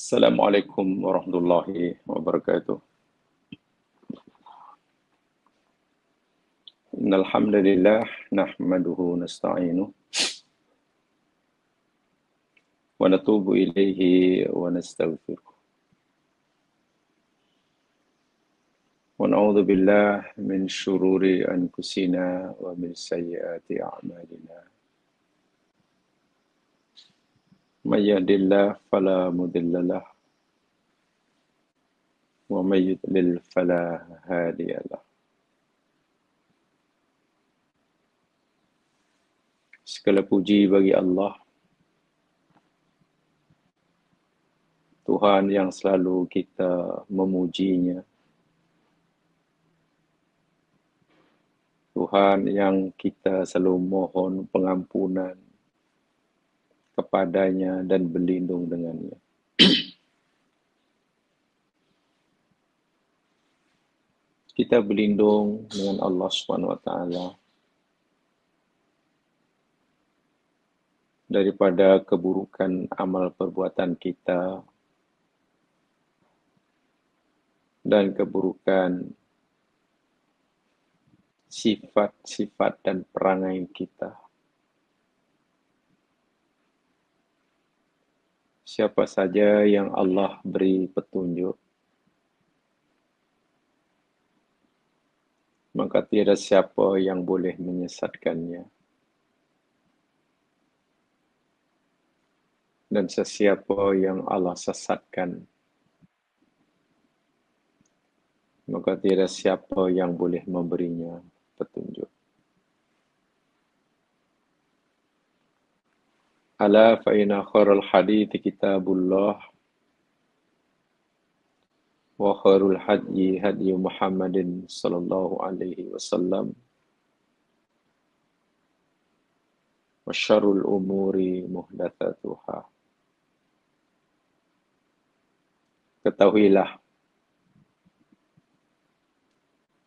Assalamualaikum warahmatullahi wabarakatuh. Innal hamdalillah nahmaduhu nasta'inuh wa natubu ilaihi wa nastaghfiruh. Wa na'udzu billahi min syururi anfusina wa min sayyiati a'malina. May yahdihillahu fala mudilla lahu wa may yudlil fala hadiya lahu. Segala puji bagi Allah, Tuhan yang selalu kita memujinya. Tuhan yang kita selalu mohon pengampunan kepadanya dan berlindung dengannya. Kita berlindung dengan Allah SWT daripada keburukan amal perbuatan kita dan keburukan sifat-sifat dan perangai kita. Siapa saja yang Allah beri petunjuk, maka tiada siapa yang boleh menyesatkannya. Dan sesiapa yang Allah sesatkan, maka tiada siapa yang boleh memberinya petunjuk. Ala fa inna khairal hadithi kitabullah wa khairul hadyi hadyi Muhammadin sallallahu alaihi wasallam wa syarrul umuri muhdatsatuha. Ketahuilah,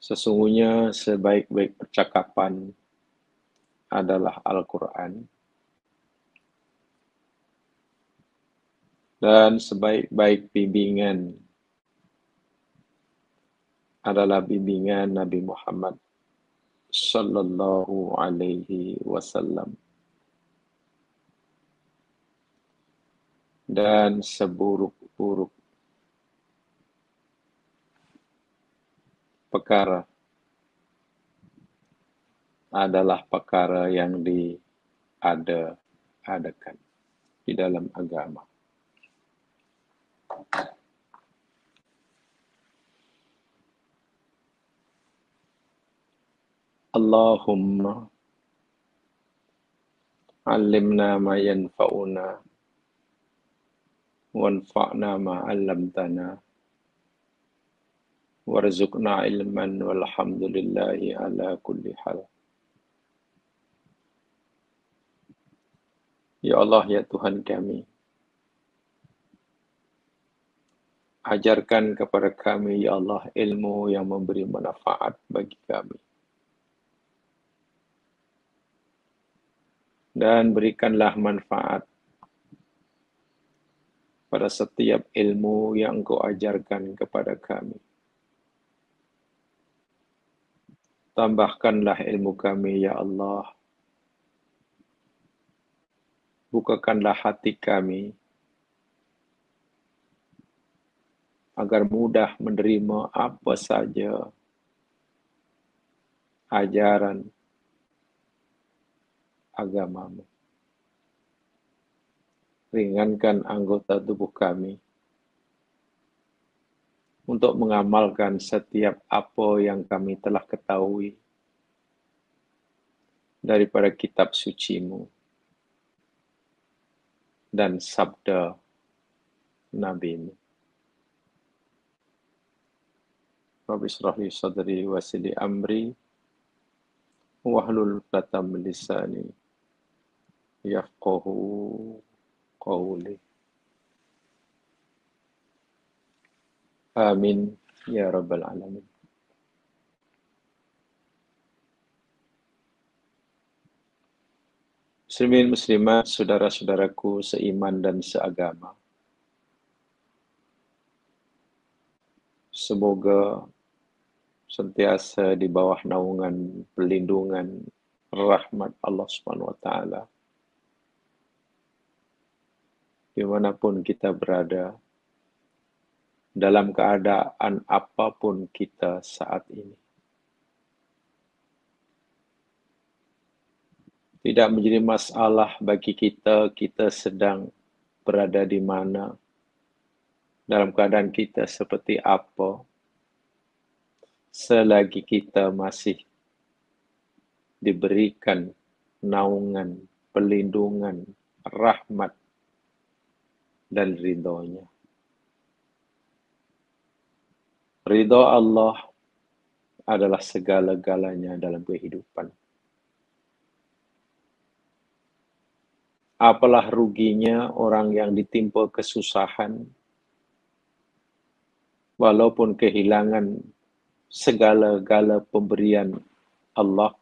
sesungguhnya sebaik-baik percakapan adalah Al-Quran, dan sebaik-baik bimbingan adalah bimbingan Nabi Muhammad sallallahu alaihi wasallam. Dan seburuk-buruk perkara adalah perkara yang diada-adakan di dalam agama. Allahumma allimna ma yanfa'una wanfa'na ma 'allamtana warzuqna ilman walhamdulillahi ala kulli hal. Ya Allah, ya Tuhan kami, ajarkan kepada kami, ya Allah, ilmu yang memberi manfaat bagi kami. Dan berikanlah manfaat pada setiap ilmu yang Engkau ajarkan kepada kami. Tambahkanlah ilmu kami, ya Allah. Bukakanlah hati kami agar mudah menerima apa saja ajaran agamamu. Ringankan anggota tubuh kami untuk mengamalkan setiap apa yang kami telah ketahui daripada kitab suci-Mu dan sabda Nabi-Mu. Rabbi shrah li sadri wa yassir li amri wahlul 'uqdatam min lisani yafqahu qawli. Amin ya rabbal alamin. Muslimin muslimat, saudara-saudaraku seiman dan seagama. Semoga sentiasa di bawah naungan perlindungan rahmat Allah Subhanahu wa taala dimanapun kita berada, dalam keadaan apapun kita saat ini. Tidak menjadi masalah bagi kita sedang berada di mana, dalam keadaan kita seperti apa, selagi kita masih diberikan naungan, perlindungan, rahmat, dan ridhonya. Ridho Allah adalah segala-galanya dalam kehidupan. Apalah ruginya orang yang ditimpa kesusahan, walaupun kehilangan segala-gala pemberian Allah,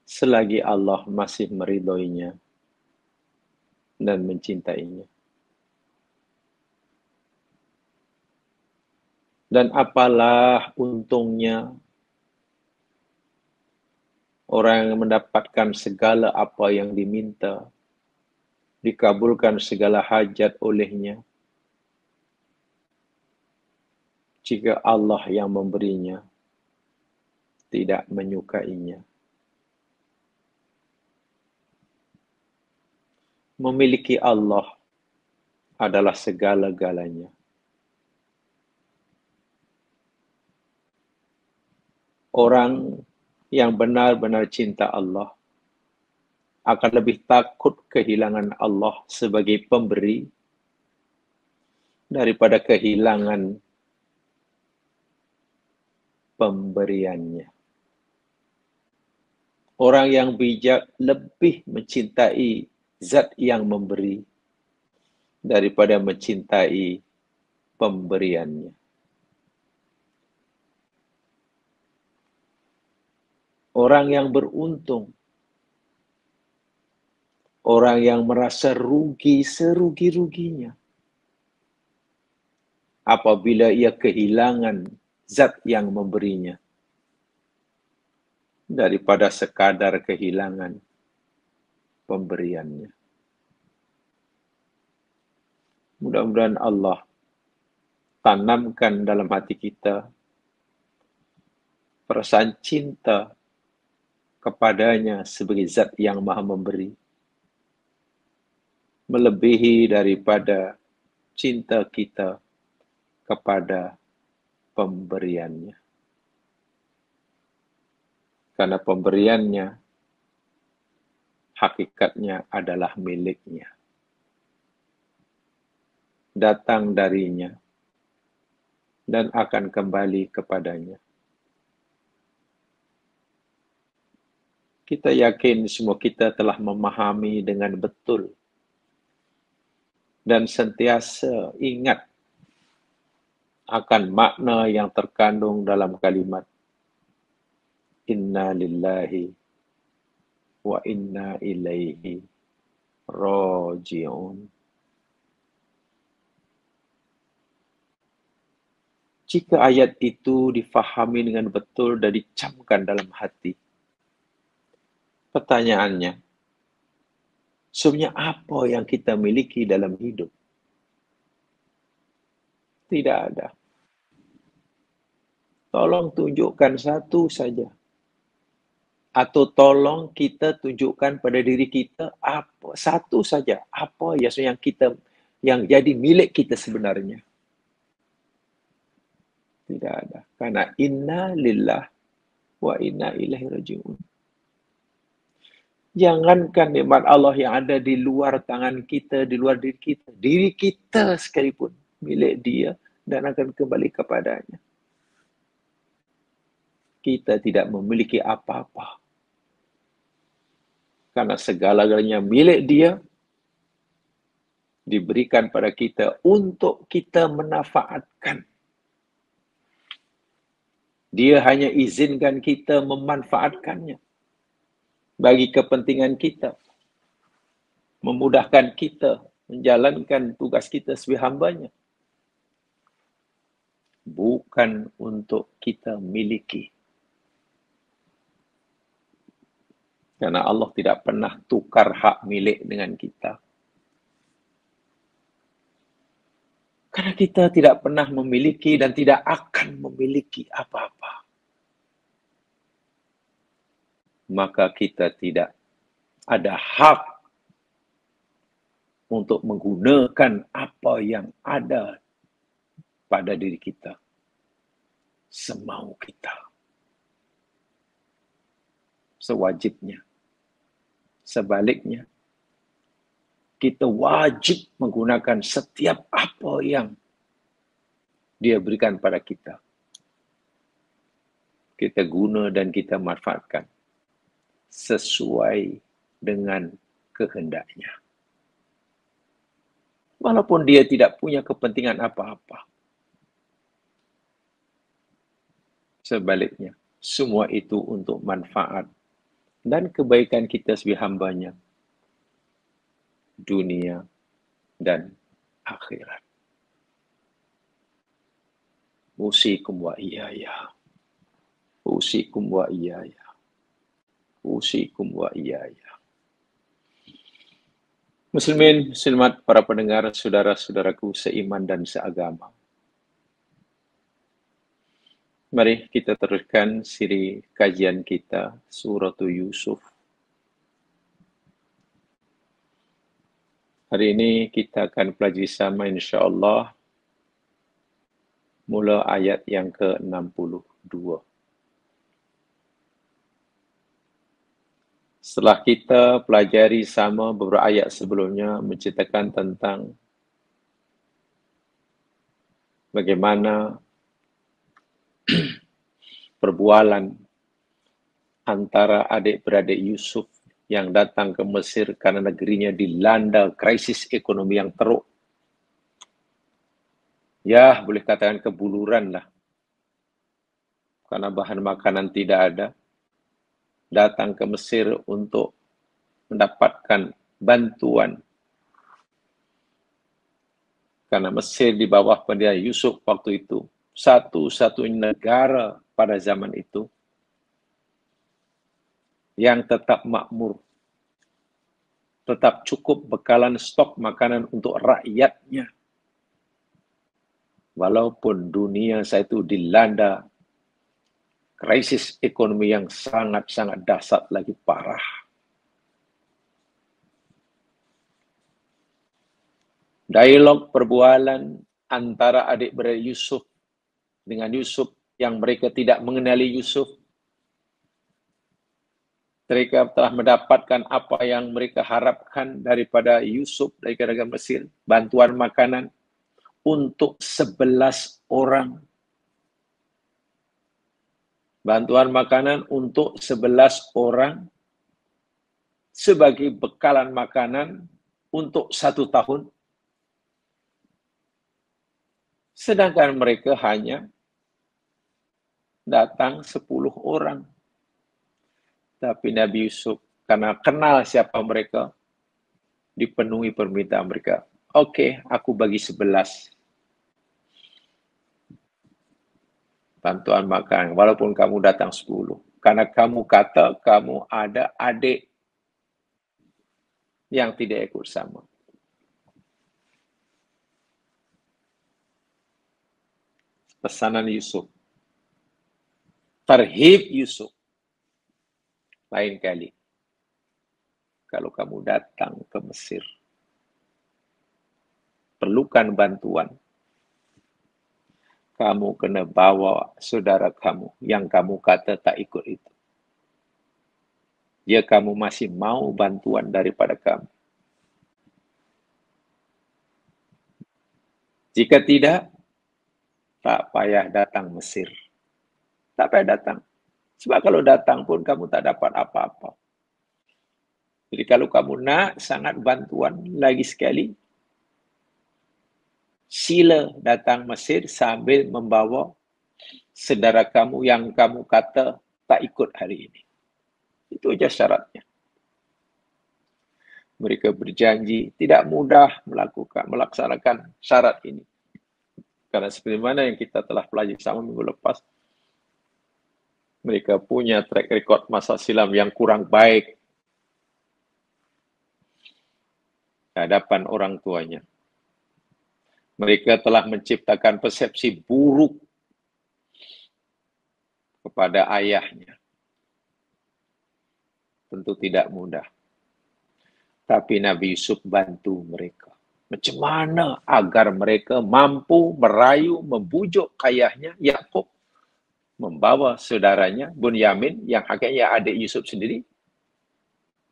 selagi Allah masih meridhoinya dan mencintainya. Dan apalah untungnya orang yang mendapatkan segala apa yang diminta, dikabulkan segala hajat olehnya, jika Allah yang memberinya tidak menyukainya. Memiliki Allah adalah segala-galanya. Orang yang benar-benar cinta Allah akan lebih takut kehilangan Allah sebagai pemberi daripada kehilangan pemberiannya. Orang yang bijak lebih mencintai zat yang memberi daripada mencintai pemberiannya. Orang yang beruntung, orang yang merasa rugi serugi-ruginya apabila ia kehilangan zat yang memberinya daripada sekadar kehilangan pemberiannya. Mudah-mudahan Allah tanamkan dalam hati kita perasaan cinta kepadanya sebagai zat yang maha memberi, melebihi daripada cinta kita kepada pemberiannya. Karena pemberiannya hakikatnya adalah miliknya. Datang darinya dan akan kembali kepadanya. Kita yakin semua kita telah memahami dengan betul dan sentiasa ingat akan makna yang terkandung dalam kalimat Inna lillahi wa inna ilaihi raji'un. Jika ayat itu difahami dengan betul dan dicamkan dalam hati, pertanyaannya, sebenarnya apa yang kita miliki dalam hidup? Tidak ada. Tolong tunjukkan satu saja. Atau tolong kita tunjukkan pada diri kita apa satu saja, apa yang jadi milik kita sebenarnya. Tidak ada. Karena inna lillah wa inna ilaihi raji'un. Jangankan nikmat Allah yang ada di luar tangan kita, di luar diri kita sekalipun milik Dia dan akan kembali kepadanya. Kita tidak memiliki apa-apa. Karena segala-galanya milik Dia, diberikan pada kita untuk kita memanfaatkan. Dia hanya izinkan kita memanfaatkannya bagi kepentingan kita, memudahkan kita menjalankan tugas kita sebagai hambanya. bukan untuk kita miliki. Karena Allah tidak pernah tukar hak milik dengan kita. Karena kita tidak pernah memiliki dan tidak akan memiliki apa-apa. Maka kita tidak ada hak untuk menggunakan apa yang ada pada diri kita semau kita. Sewajibnya. Sebaliknya, kita wajib menggunakan setiap apa yang Dia berikan pada kita. Kita guna dan kita manfaatkan sesuai dengan kehendaknya. Walaupun dia tidak punya kepentingan apa-apa. Sebaliknya, semua itu untuk manfaat dan kebaikan kita sebagai hambanya, dunia dan akhirat. Usikum wa iyaya. Usikum wa iyaya. Usikum wa iyaya. Muslimin, muslimat, para pendengar, saudara-saudaraku seiman dan seagama. Mari kita teruskan siri kajian kita, Surah Yusuf. Hari ini kita akan pelajari sama insyaAllah mula ayat yang ke-62. Setelah kita pelajari sama beberapa ayat sebelumnya menceritakan tentang bagaimana perbualan antara adik-beradik Yusuf yang datang ke Mesir karena negerinya dilanda krisis ekonomi yang teruk. Ya, boleh katakan kebuluran lah. Karena bahan makanan tidak ada. Datang ke Mesir untuk mendapatkan bantuan. Karena Mesir di bawah pendirian Yusuf waktu itu satu-satunya negara pada zaman itu yang tetap makmur, tetap cukup bekalan stok makanan untuk rakyatnya. Walaupun dunia saat itu dilanda krisis ekonomi yang sangat-sangat dahsyat lagi parah. Dialog perbualan antara adik-beradik Yusuf dengan Yusuf yang mereka tidak mengenali Yusuf. Mereka telah mendapatkan apa yang mereka harapkan daripada Yusuf dari negara Mesir, bantuan makanan untuk 11 orang. Bantuan makanan untuk 11 orang sebagai bekalan makanan untuk 1 tahun. Sedangkan mereka hanya datang 10 orang. Tapi Nabi Yusuf, karena kenal siapa mereka, dipenuhi permintaan mereka. Oke, aku bagi 11. Bantuan makan, walaupun kamu datang 10. Karena kamu kata kamu ada adik yang tidak ikut sama. Pesanan Yusuf. Tarhib Yusuf. Lain kali. Kalau kamu datang ke Mesir, perlukan bantuan, kamu kena bawa saudara kamu yang kamu kata tak ikut itu. Jika kamu masih mau bantuan daripada kamu. Jika tidak, tak payah datang Mesir. Tak payah datang. Sebab kalau datang pun kamu tak dapat apa-apa. Jadi kalau kamu nak sangat bantuan, lagi sekali, sila datang Mesir sambil membawa saudara kamu yang kamu kata tak ikut hari ini. Itu saja syaratnya. Mereka berjanji tidak mudah melaksanakan syarat ini. Karena seperti mana yang kita telah pelajari sama minggu lepas, mereka punya track record masa silam yang kurang baik di hadapan orang tuanya. Mereka telah menciptakan persepsi buruk kepada ayahnya. Tentu tidak mudah. Tapi Nabi Yusuf bantu mereka. Macam mana agar mereka mampu merayu, membujuk ayahnya, Yakub, membawa saudaranya, Bunyamin, yang hakikatnya adik Yusuf sendiri,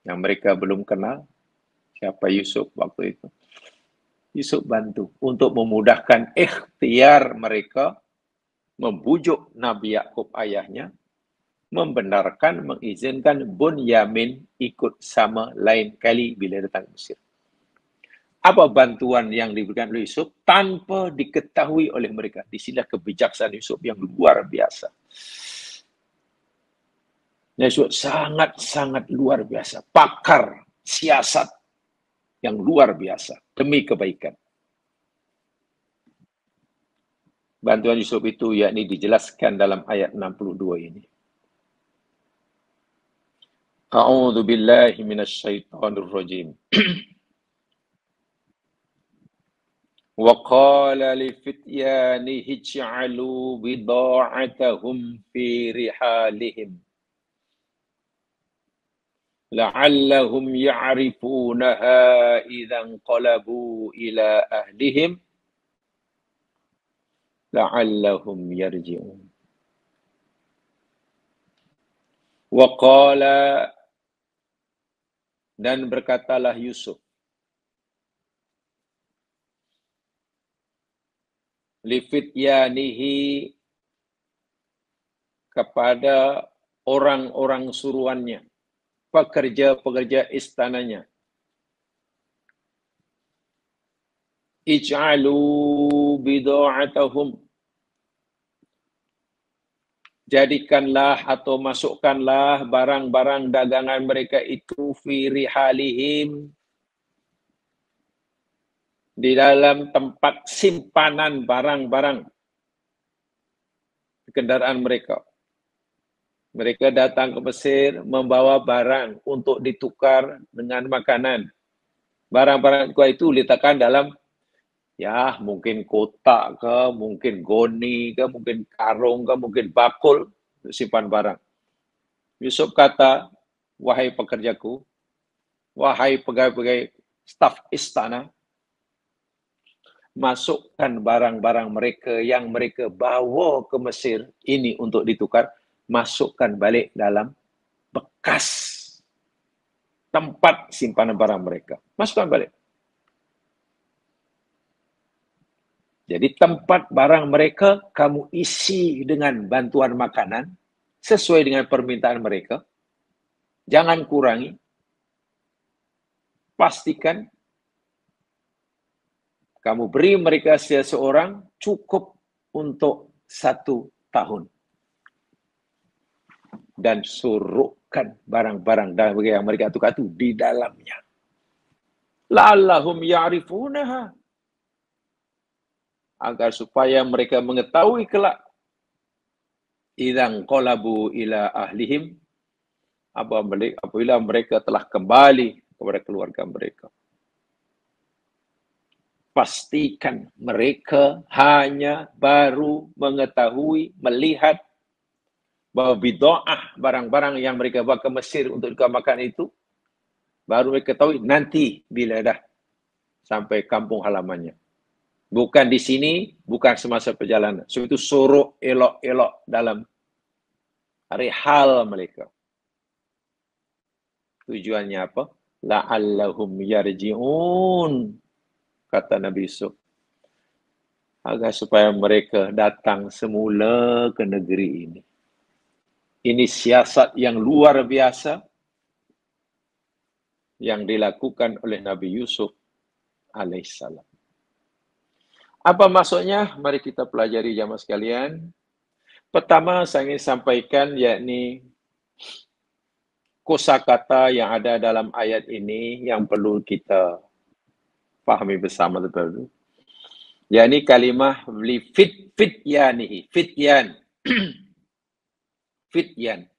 yang mereka belum kenal siapa Yusuf waktu itu. Yusuf bantu untuk memudahkan ikhtiar mereka membujuk Nabi Yakub ayahnya, membenarkan, mengizinkan Bunyamin ikut sama lain kali bila datang ke Mesir. Apa bantuan yang diberikan oleh Yusuf tanpa diketahui oleh mereka? Di sinilah kebijaksanaan Yusuf yang luar biasa. Yusuf sangat-sangat luar biasa. Pakar siasat yang luar biasa demi kebaikan. Bantuan Yusuf itu yakni dijelaskan dalam ayat 62 ini. A'udzu billahi minasyaitonir rajim. Wa qala li fityanihi ij'alu bida'atahum fi rihalihim la'allahum ya'rifunaha idza anqalabu ila ahlihim la'allahum yarji'un. Wa qala, dan berkatalah Yusuf, li fityanihi, kepada orang-orang suruhannya, pekerja-pekerja istananya, ij'alu bida'atahum, jadikanlah atau masukkanlah barang-barang dagangan mereka itu fi rihalihim, di dalam tempat simpanan barang-barang kendaraan mereka. Mereka datang ke Mesir membawa barang untuk ditukar dengan makanan. Barang-barang itu diletakkan dalam, ya mungkin kotak ke, mungkin goni ke, mungkin karung ke, mungkin bakul untuk simpan barang. Yusuf kata, wahai pekerjaku, wahai pegawai-pegawai staf istana, masukkan barang-barang mereka yang mereka bawa ke Mesir ini untuk ditukar, masukkan balik dalam bekas tempat simpanan barang mereka. Masukkan balik. Jadi tempat barang mereka kamu isi dengan bantuan makanan sesuai dengan permintaan mereka. Jangan kurangi. Pastikan kamu beri mereka seseorang cukup untuk 1 tahun. Dan suruhkan barang-barang yang mereka tukar itu di dalamnya. La'allahum ya'rifunaha, agar supaya mereka mengetahui kelak, idzan qalabu ila ahlihim, apabila mereka telah kembali kepada keluarga mereka. Pastikan mereka hanya baru mengetahui, melihat bahwa bid'ah, barang-barang yang mereka bawa ke Mesir untuk makan itu, baru mereka tahu nanti bila dah sampai kampung halamannya. Bukan di sini, bukan semasa perjalanan. So itu suruh elok-elok dalam rihal mereka. Tujuannya apa? La'allahum yarji'un, kata Nabi Yusuf. Agar supaya mereka datang semula ke negeri ini. Ini siasat yang luar biasa yang dilakukan oleh Nabi Yusuf alaihissalam. Apa maksudnya? Mari kita pelajari jamaah sekalian. Pertama, saya ingin sampaikan yakni kosakata yang ada dalam ayat ini yang perlu kita pahami bersama dulu. yakni kalimah li fityanihi. Fityan. Fityan.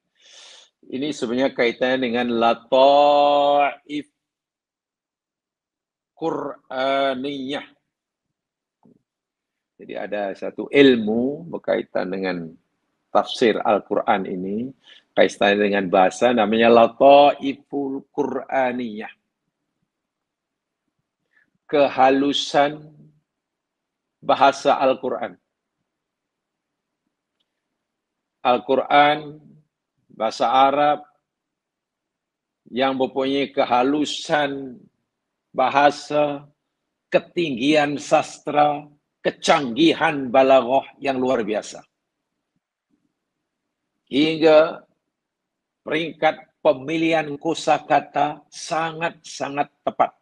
Ini sebenarnya kaitannya dengan lataif Qur'aniyah. Jadi ada satu ilmu berkaitan dengan tafsir Al-Quran ini, kaitannya dengan bahasa, namanya lataiful Qur'aniyah. Kehalusan bahasa Al-Quran. Al-Quran, bahasa Arab, yang mempunyai kehalusan bahasa, ketinggian sastra, kecanggihan balaghah yang luar biasa. Hingga peringkat pemilihan kosakata sangat-sangat tepat.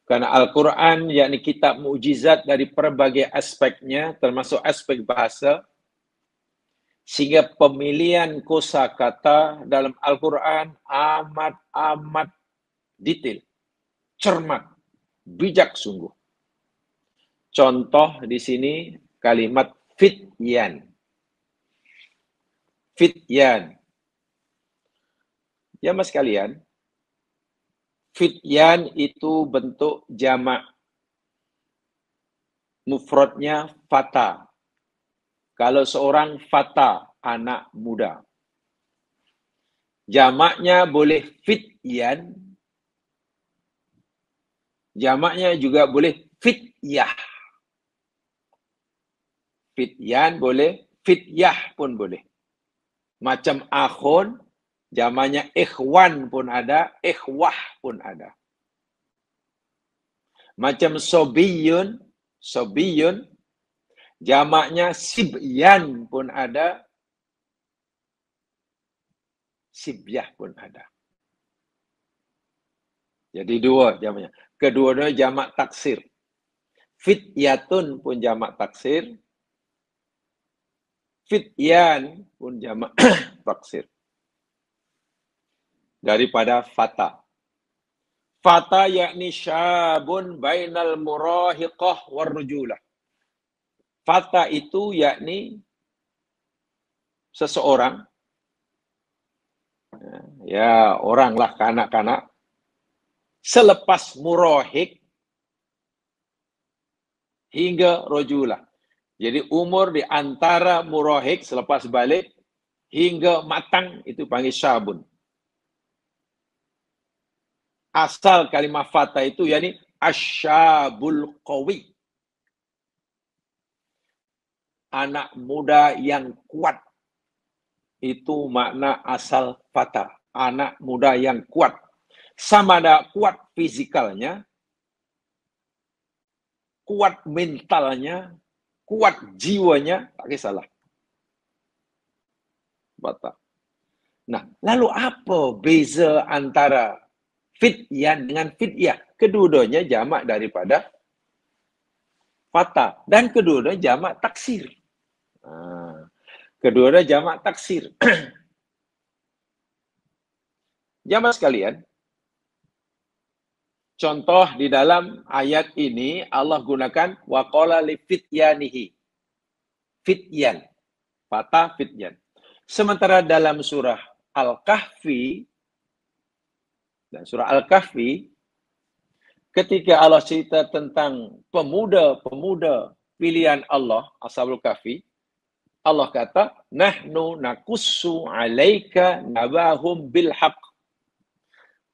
Karena Al-Quran, yakni kitab mukjizat dari berbagai aspeknya, termasuk aspek bahasa, sehingga pemilihan kosakata dalam Al-Quran amat detail, cermat, bijak sungguh. Contoh di sini kalimat fityan. Fityan. Ya mas kalian, fityan itu bentuk jamak. Mufradnya fata. Kalau seorang fata, anak muda. Jamaknya boleh fityan. Jamaknya juga boleh fityah. Fityan boleh, fityah pun boleh. Macam akhun, jamaknya ikhwan pun ada, ikhwah pun ada. Macam sobiyun, jamaknya sibyan pun ada, sibyah pun ada. Jadi dua jamaknya. Kedua-duanya jamak taksir. Fityatun pun jamak taksir, fityan pun jamak taksir. Daripada fata. Fata yakni syabun bainal murahiqah warrujulah. Fata itu yakni seseorang, ya oranglah kanak-kanak, selepas murahiq hingga rojulah. Jadi umur di antara murahiq selepas balik hingga matang itu panggil syabun. Asal kalimah fata itu yakni asyabul qawi. Anak muda yang kuat. Itu makna asal fata. Anak muda yang kuat. Sama ada kuat fisikalnya, kuat mentalnya, kuat jiwanya, tak kisahlah. Fata. Nah, lalu apa beza antara fityan dengan fityah? Kedua-duanya jamak daripada fata. Dan kedua-duanya jamak taksir. Kedua-duanya jamak taksir. Jamaah sekalian, contoh di dalam ayat ini Allah gunakan waqala li fityanihi. Fityan. Fata fityan. Sementara dalam surah Al-Kahfi, dan surah Al-Kahfi, ketika Allah cerita tentang pemuda-pemuda pilihan Allah, Ashabul Kahfi, Allah kata, nahnu nakussu alaika nabahum bilhaq.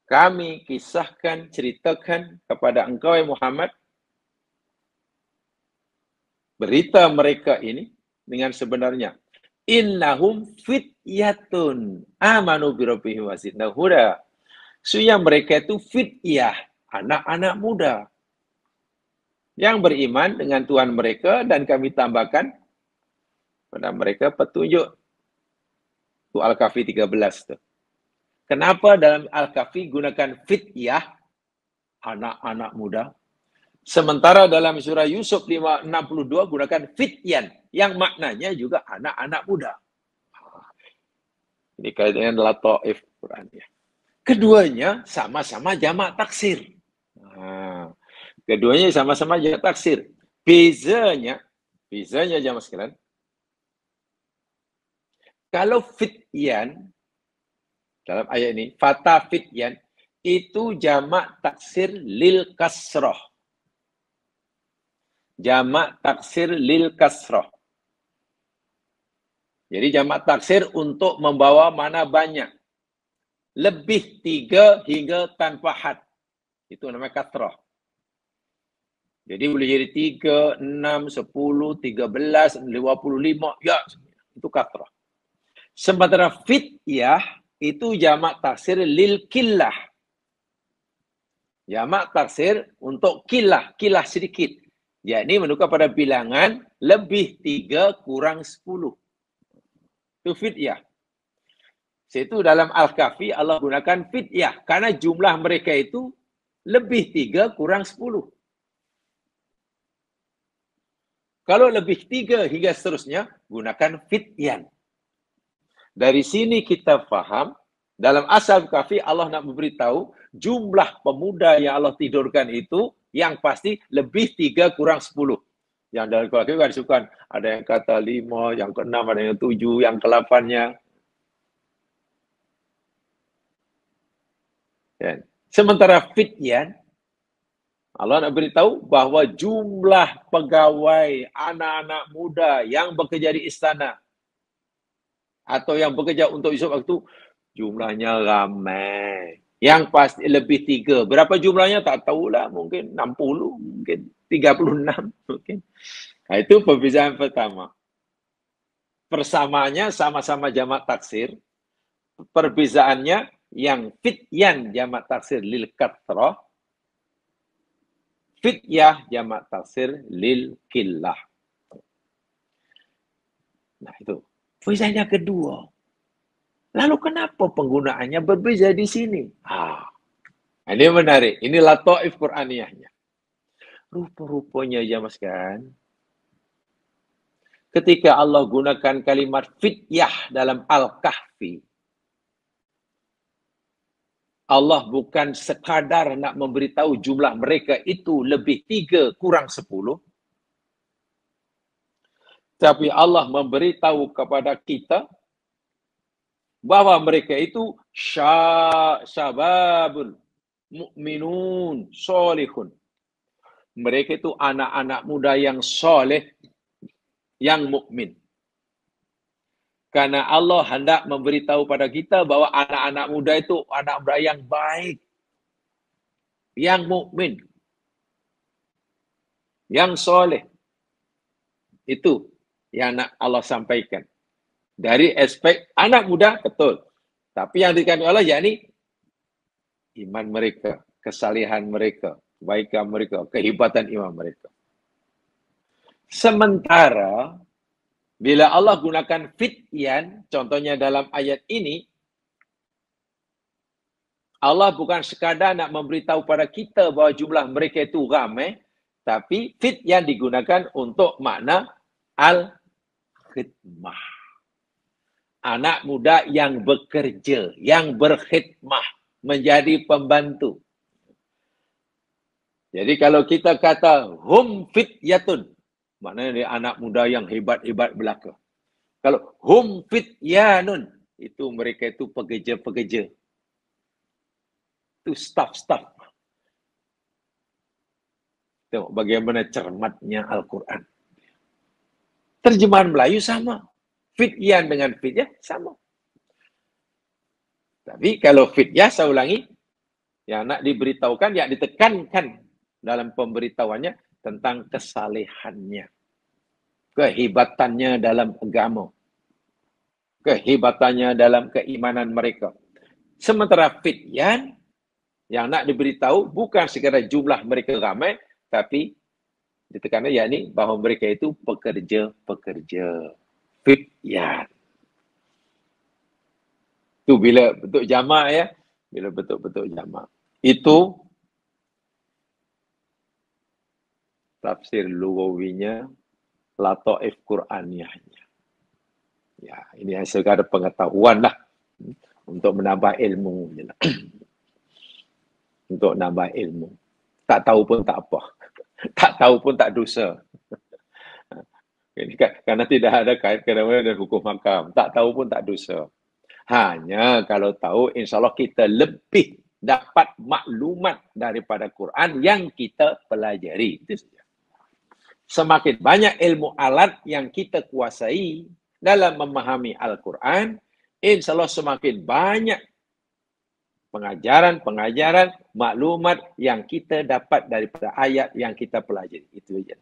Kami kisahkan, ceritakan kepada engkau, ya Muhammad, berita mereka ini dengan sebenarnya. Innahum fityatun amanu birabbihim wazidnahum huda. Sesungguhnya mereka itu fityah, anak-anak muda yang beriman dengan Tuhan mereka dan kami tambahkan pada mereka petunjuk. Itu Al-Kahfi 13 tuh. Kenapa dalam Al-Kahfi gunakan fityah, anak-anak muda? Sementara dalam surah Yusuf 562 gunakan fityan, yang maknanya juga anak-anak muda. Ini kaitannya lataif Quran ya. Keduanya sama-sama jamak taksir. Keduanya sama-sama jamak taksir. Bezanya jamaah sekalian, kalau fityan dalam ayat ini, fata fityan itu jamak taksir lil kasroh. Jamak taksir lil kasroh. Jadi jamak taksir untuk membawa mana banyak. Lebih 3 hingga tanpa had. Itu namanya kasroh. Jadi boleh jadi 3, 6, 10, 13, 55. Ya, itu kasroh. Sementara fityah itu jamak taksir lil killah. Jamak taksir untuk kilah sedikit. Yakni menukar pada bilangan lebih 3 kurang 10. Itu fityah. Situ dalam Al-Kahfi Allah gunakan fityah karena jumlah mereka itu lebih 3 kurang 10. Kalau lebih 3 hingga seterusnya, gunakan fityan. Dari sini kita faham, dalam asal Kahfi Allah nak memberitahu jumlah pemuda yang Allah tidurkan itu yang pasti lebih 3 kurang 10. Yang dalam Kahfi kan disebutkan ada yang kata 5, yang ke-6, ada yang 7, yang ke-8-nya. Sementara fityan, Allah nak beritahu bahawa jumlah pegawai anak-anak muda yang bekerja di istana atau yang bekerja untuk Yusuf waktu jumlahnya ramai. Yang pasti lebih 3. Berapa jumlahnya tak tahulah, mungkin 60, mungkin 36, mungkin. Nah, itu perbezaan pertama. Persamaannya sama-sama jamak taksir. Perbezaannya yang fityan jamak taksir lil kathrah, fityah jamak taksir lil killah. Nah itu. Perbezaan kedua. Lalu kenapa penggunaannya berbeza di sini? Ini menarik. Ini lataif Qur'aniyahnya. Rupa-rupanya jamaah sekalian, ketika Allah gunakan kalimat fityah dalam Al-Kahfi, Allah bukan sekadar nak memberitahu jumlah mereka itu lebih 3 kurang 10. Tapi Allah memberitahu kepada kita bahawa mereka itu syababun, mu'minun, solihun. Mereka itu anak-anak muda yang soleh, yang mukmin. Karena Allah hendak memberitahu pada kita bahawa anak-anak muda itu anak muda yang baik, yang mukmin, yang soleh. Itu yang nak Allah sampaikan. Dari aspek anak muda, betul. Tapi yang dikatakan Allah, yakni iman mereka, kesalehan mereka, kebaikan mereka, kehebatan iman mereka. Sementara bila Allah gunakan fityan, contohnya dalam ayat ini, Allah bukan sekadar nak memberitahu pada kita bahawa jumlah mereka itu ramai, tapi fityan digunakan untuk makna al-khidmah. Anak muda yang bekerja, yang berkhidmah, menjadi pembantu. Jadi kalau kita kata hum fityatun, maknanya dia anak muda yang hebat-hebat belaka. Kalau hum fityanun, itu mereka itu pekerja-pekerja. Itu staff-staff. Tengok bagaimana cermatnya Al-Quran. Terjemahan Melayu sama. Fityan dengan fityah sama. Tapi kalau fityah, saya ulangi, yang nak diberitahukan, yang ditekankan dalam pemberitahuannya tentang kesalehannya, kehebatannya dalam agama, kehebatannya dalam keimanan mereka. Sementara fityan, yang nak diberitahu bukan sekadar jumlah mereka ramai, tapi ditekankan yakni bahawa mereka itu pekerja-pekerja. Fityan. Itu bila bentuk jamak ya, bila bentuk-bentuk jamak. Itu tafsir lugawinya, lataif Qur'aniyahnya. Ya, ini sekadar pengetahuan lah untuk menambah ilmu je lah. Untuk nambah ilmu. Tak tahu pun tak apa. Tak tahu pun tak dosa. Karena tidak ada kait-kaitan dengan hukum hakam. Tak tahu pun tak dosa. Hanya kalau tahu, insya Allah kita lebih dapat maklumat daripada Quran yang kita pelajari. Itu saja. Semakin banyak ilmu alat yang kita kuasai dalam memahami Al-Quran, insya Allah semakin banyak pengajaran, maklumat yang kita dapat daripada ayat yang kita pelajari. Itu saja.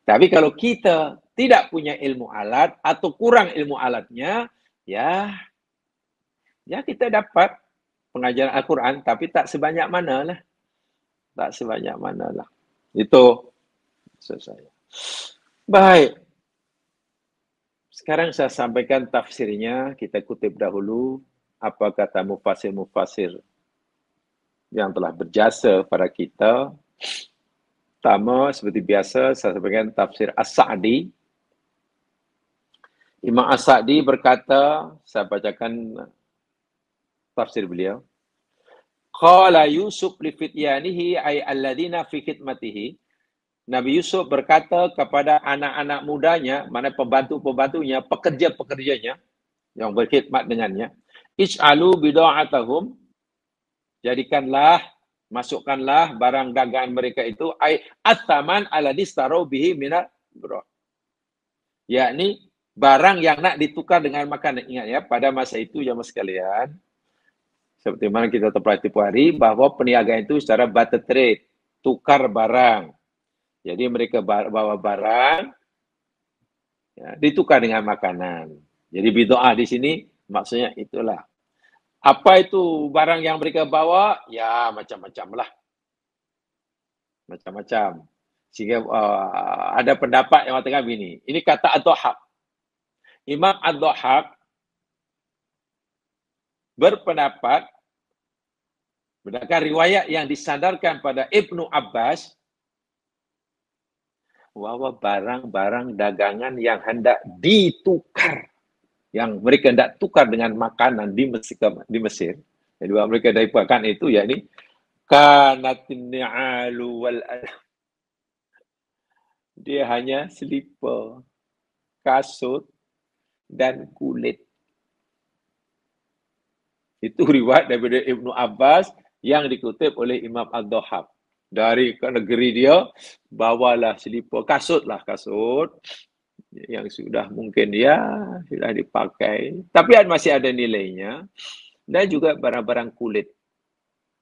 Tapi kalau kita tidak punya ilmu alat atau kurang ilmu alatnya, ya kita dapat pengajaran Al-Quran, tapi tak sebanyak mana lah. Tak sebanyak mana lah. Itu maksud saya. Baik. Sekarang saya sampaikan tafsirnya. Kita kutip dahulu apa kata mufasir-mufasir yang telah berjasa pada kita. Pertama, seperti biasa, saya sampaikan tafsir As-Sa'di. Imam As-Sa'di berkata, saya bacakan tafsir beliau. Qala Yusuf li fityanihi ay alladhina fi khidmatihi. Nabi Yusuf berkata kepada anak-anak mudanya, mana pembantu-pembantunya, pekerja-pekerjanya yang berkhidmat dengannya, ij'alu bida'atahum, jadikanlah, masukkanlah barang dagangan mereka itu ay at-taman alladhi staru bihi minal bro. Yakni barang yang nak ditukar dengan makanan. Ingat ya, pada masa itu jamaah sekalian, seperti mana kita terpelajari tiap hari, bahwa perniagaan itu secara barter trade, tukar barang. Jadi mereka bawa barang, ya, ditukar dengan makanan. Jadi bid'ah di sini maksudnya itulah. Apa itu barang yang mereka bawa? Ya macam-macam lah. Macam-macam. Sehingga ada pendapat yang mengatakan begini. Ini kata Ad-Dhahhak. Imam Ad-Dhahhak berpendapat, berdasarkan riwayat yang disandarkan pada Ibnu Abbas, bahwa barang-barang dagangan yang hendak ditukar, yang mereka hendak tukar dengan makanan di Mesir, jadi mereka daripada itu, yakni kanatin ni'alu wal dia hanya selipar, kasut dan kulit. Itu riwayat daripada Ibnu Abbas yang dikutip oleh Imam Ad-Dhahhak. Dari negeri dia, bawalah selipar, kasut yang sudah mungkin sudah dipakai, tapi masih ada nilainya, dan juga barang-barang kulit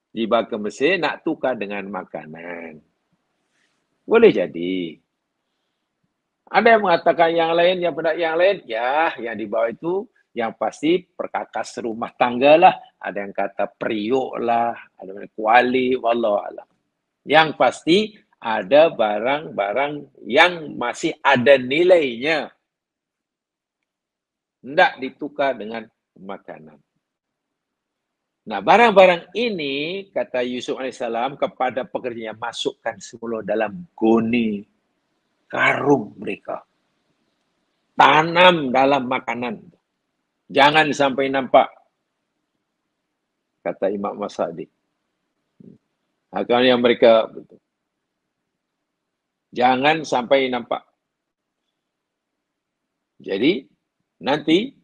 dibawa ke Mesir nak tukar dengan makanan. Boleh jadi. Ada yang mengatakan yang lain, yang dibawa itu yang pasti perkakas rumah tangga lah, ada yang kata periuk lah, ada yang kuali, wallahu a'lam. Yang pasti ada barang-barang yang masih ada nilainya, hendak ditukar dengan makanan. Nah, barang-barang ini, kata Yusuf AS kepada pekerjanya, masukkan semula dalam goni, karung mereka. Tanam dalam makanan. Jangan sampai nampak, kata Imam As-Sa'di. Akhirnya mereka betul. Jangan sampai nampak. Jadi nanti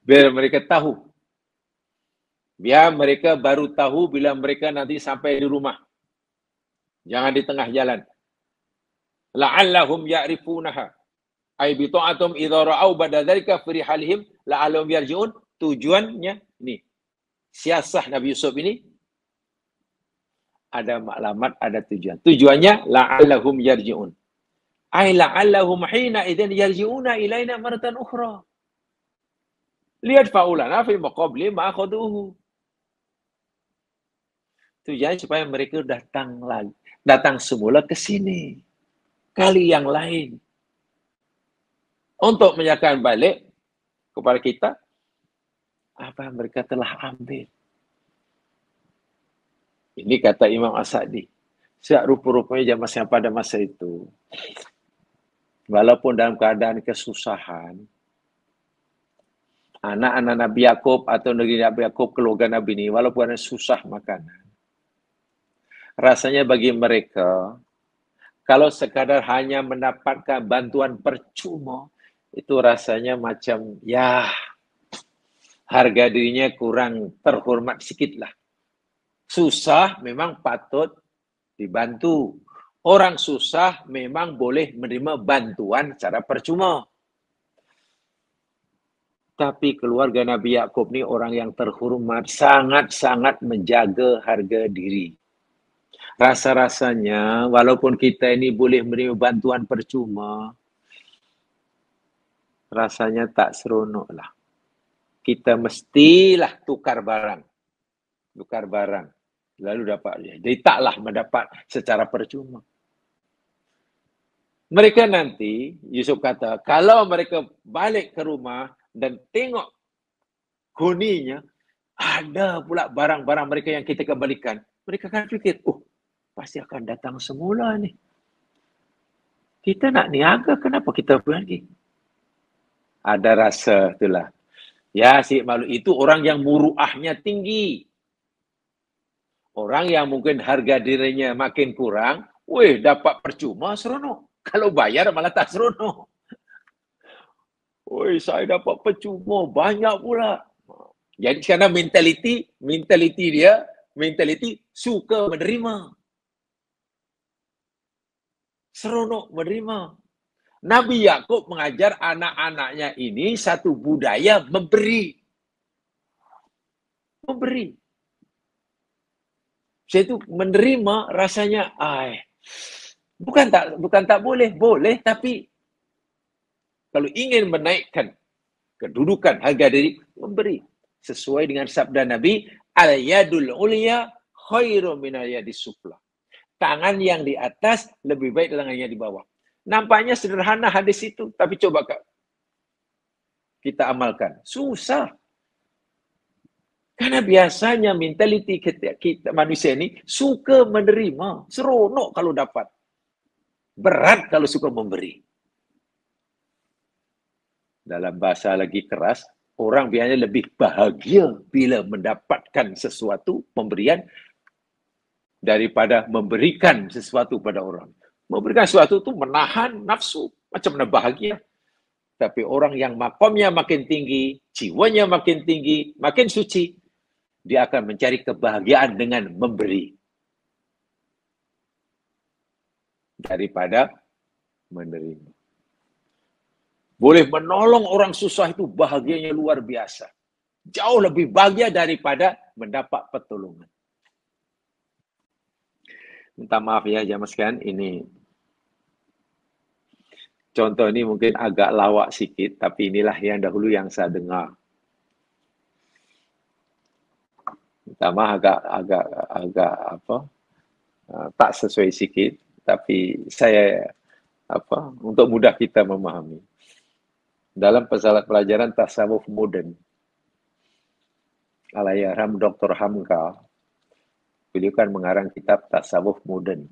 biar mereka tahu. Biar mereka baru tahu bila mereka nanti sampai di rumah. Jangan di tengah jalan. La'allahum ya'rifunaha. Ay bita'atum idza ra'au ba'da dzalika fi rihalihim la'allahum yarji'un. Tujuannya ini. Siasah Nabi Yusuf ini ada maklamat, ada tujuan. Tujuannya la'allahum yarji'un. Ay la'allahum hina idzan yarji'una ilaina maratan ukhra. Lihat faulana fi maqabli ma akhaduhu. Tujuannya supaya mereka datang semula ke sini. Kali yang lain. Untuk menyatakan balik kepada kita apa yang mereka telah ambil. Ini kata Imam As-Sa'di. Rupa-rupanya jamaah pada masa itu, walaupun dalam keadaan kesusahan, anak-anak Nabi Yakub atau negeri Nabi Yakub, keluarga Nabi ini, walaupun ada susah makanan, Rasanya bagi mereka, kalau sekadar hanya mendapatkan bantuan percuma, itu rasanya macam, ya, harga dirinya kurang terhormat sedikit lah. Susah memang patut dibantu. Orang susah memang boleh menerima bantuan secara percuma. Tapi keluarga Nabi Yakub ni orang yang terhormat, sangat-sangat menjaga harga diri. Rasa-rasanya walaupun kita ini boleh menerima bantuan percuma, rasanya tak seronok lah. Kita mestilah tukar barang. Lalu dapat. Jadi taklah mendapat secara percuma. Mereka nanti, Yusuf kata, kalau mereka balik ke rumah dan tengok huninya, ada pula barang-barang mereka yang kita kembalikan. Mereka akan fikir, oh, pasti akan datang semula ni. Kita nak niaga, kenapa kita pergi? Ada rasa itulah. Ya, si malu itu orang yang muruahnya tinggi. Orang yang mungkin harga dirinya makin kurang, weh, dapat percuma seronok. Kalau bayar malah tak seronok. Weh, saya dapat percuma banyak pula. Jadi sekarang mentaliti suka menerima. Seronok menerima. Nabi Yakub mengajar anak-anaknya ini satu budaya memberi. Memberi. Saya itu menerima rasanya, bukan tak boleh, boleh, tapi kalau ingin menaikkan kedudukan harga diri, memberi. Sesuai dengan sabda Nabi, al-yadul ulya khairu minal yadis sufla. Tangan yang di atas lebih baik dari tangan yang di bawah. Nampaknya sederhana hadis itu, tapi coba kita amalkan. Susah. Karena biasanya mentaliti kita manusia ini suka menerima, seronok kalau dapat. Berat kalau suka memberi. Dalam bahasa lagi keras, orang biasanya lebih bahagia bila mendapatkan sesuatu, pemberian, daripada memberikan sesuatu pada orang. Memberikan sesuatu itu menahan nafsu, macam mana bahagia. Tapi orang yang makomnya makin tinggi, jiwanya makin tinggi, makin suci, dia akan mencari kebahagiaan dengan memberi. Daripada menerima. Boleh menolong orang susah itu bahagianya luar biasa. Jauh lebih bahagia daripada mendapat pertolongan. Minta maaf ya jamaah sekalian, ini contoh ini mungkin agak lawak sikit, tapi inilah yang dahulu yang saya dengar. Minta maaf agak tak sesuai sikit, tapi saya untuk mudah kita memahami. Dalam pelajaran tasawuf moden, Allahyarham Dr. Hamka, beliau kan mengarang kitab tasawuf moden.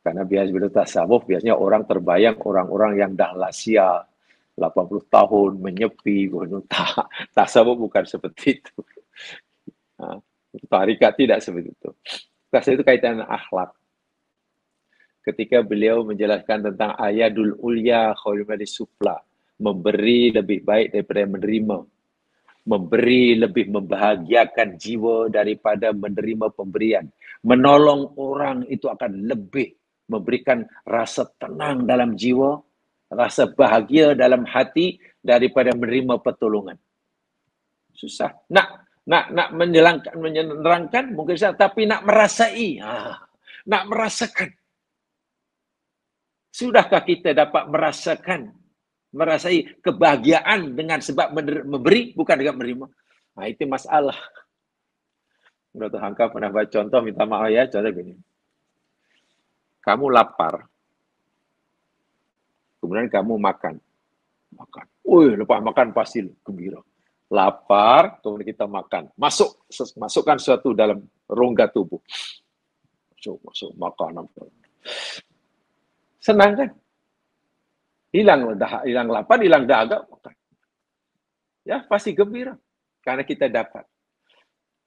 Karena biasa tasawuf, biasanya orang terbayang orang-orang yang dah lansia, 80 tahun, menyepi. Tasawuf bukan seperti itu. Tarikat tidak seperti itu. Tasawuf itu kaitan dengan akhlak. Ketika beliau menjelaskan tentang ayadul ulya khairun minadis sufla, memberi lebih baik daripada menerima. Memberi lebih membahagiakan jiwa daripada menerima pemberian. Menolong orang itu akan lebih memberikan rasa tenang dalam jiwa, rasa bahagia dalam hati daripada menerima pertolongan. Susah. Nak menerangkan mungkin susah, tapi nak merasai, nak merasakan. Sudahkah kita dapat merasai kebahagiaan dengan sebab memberi, bukan dengan menerima? Itu masalah. Dr. Hamka pernah buat contoh, minta maaf ya, contoh begini. Kamu lapar, kemudian kamu makan. Lepas makan pasti gembira. Lapar, kemudian kita makan. Masukkan sesuatu dalam rongga tubuh. Masuk makan. Senang kan? Hilang lapar, hilang dahaga, makan. Ya, pasti gembira. Karena kita dapat.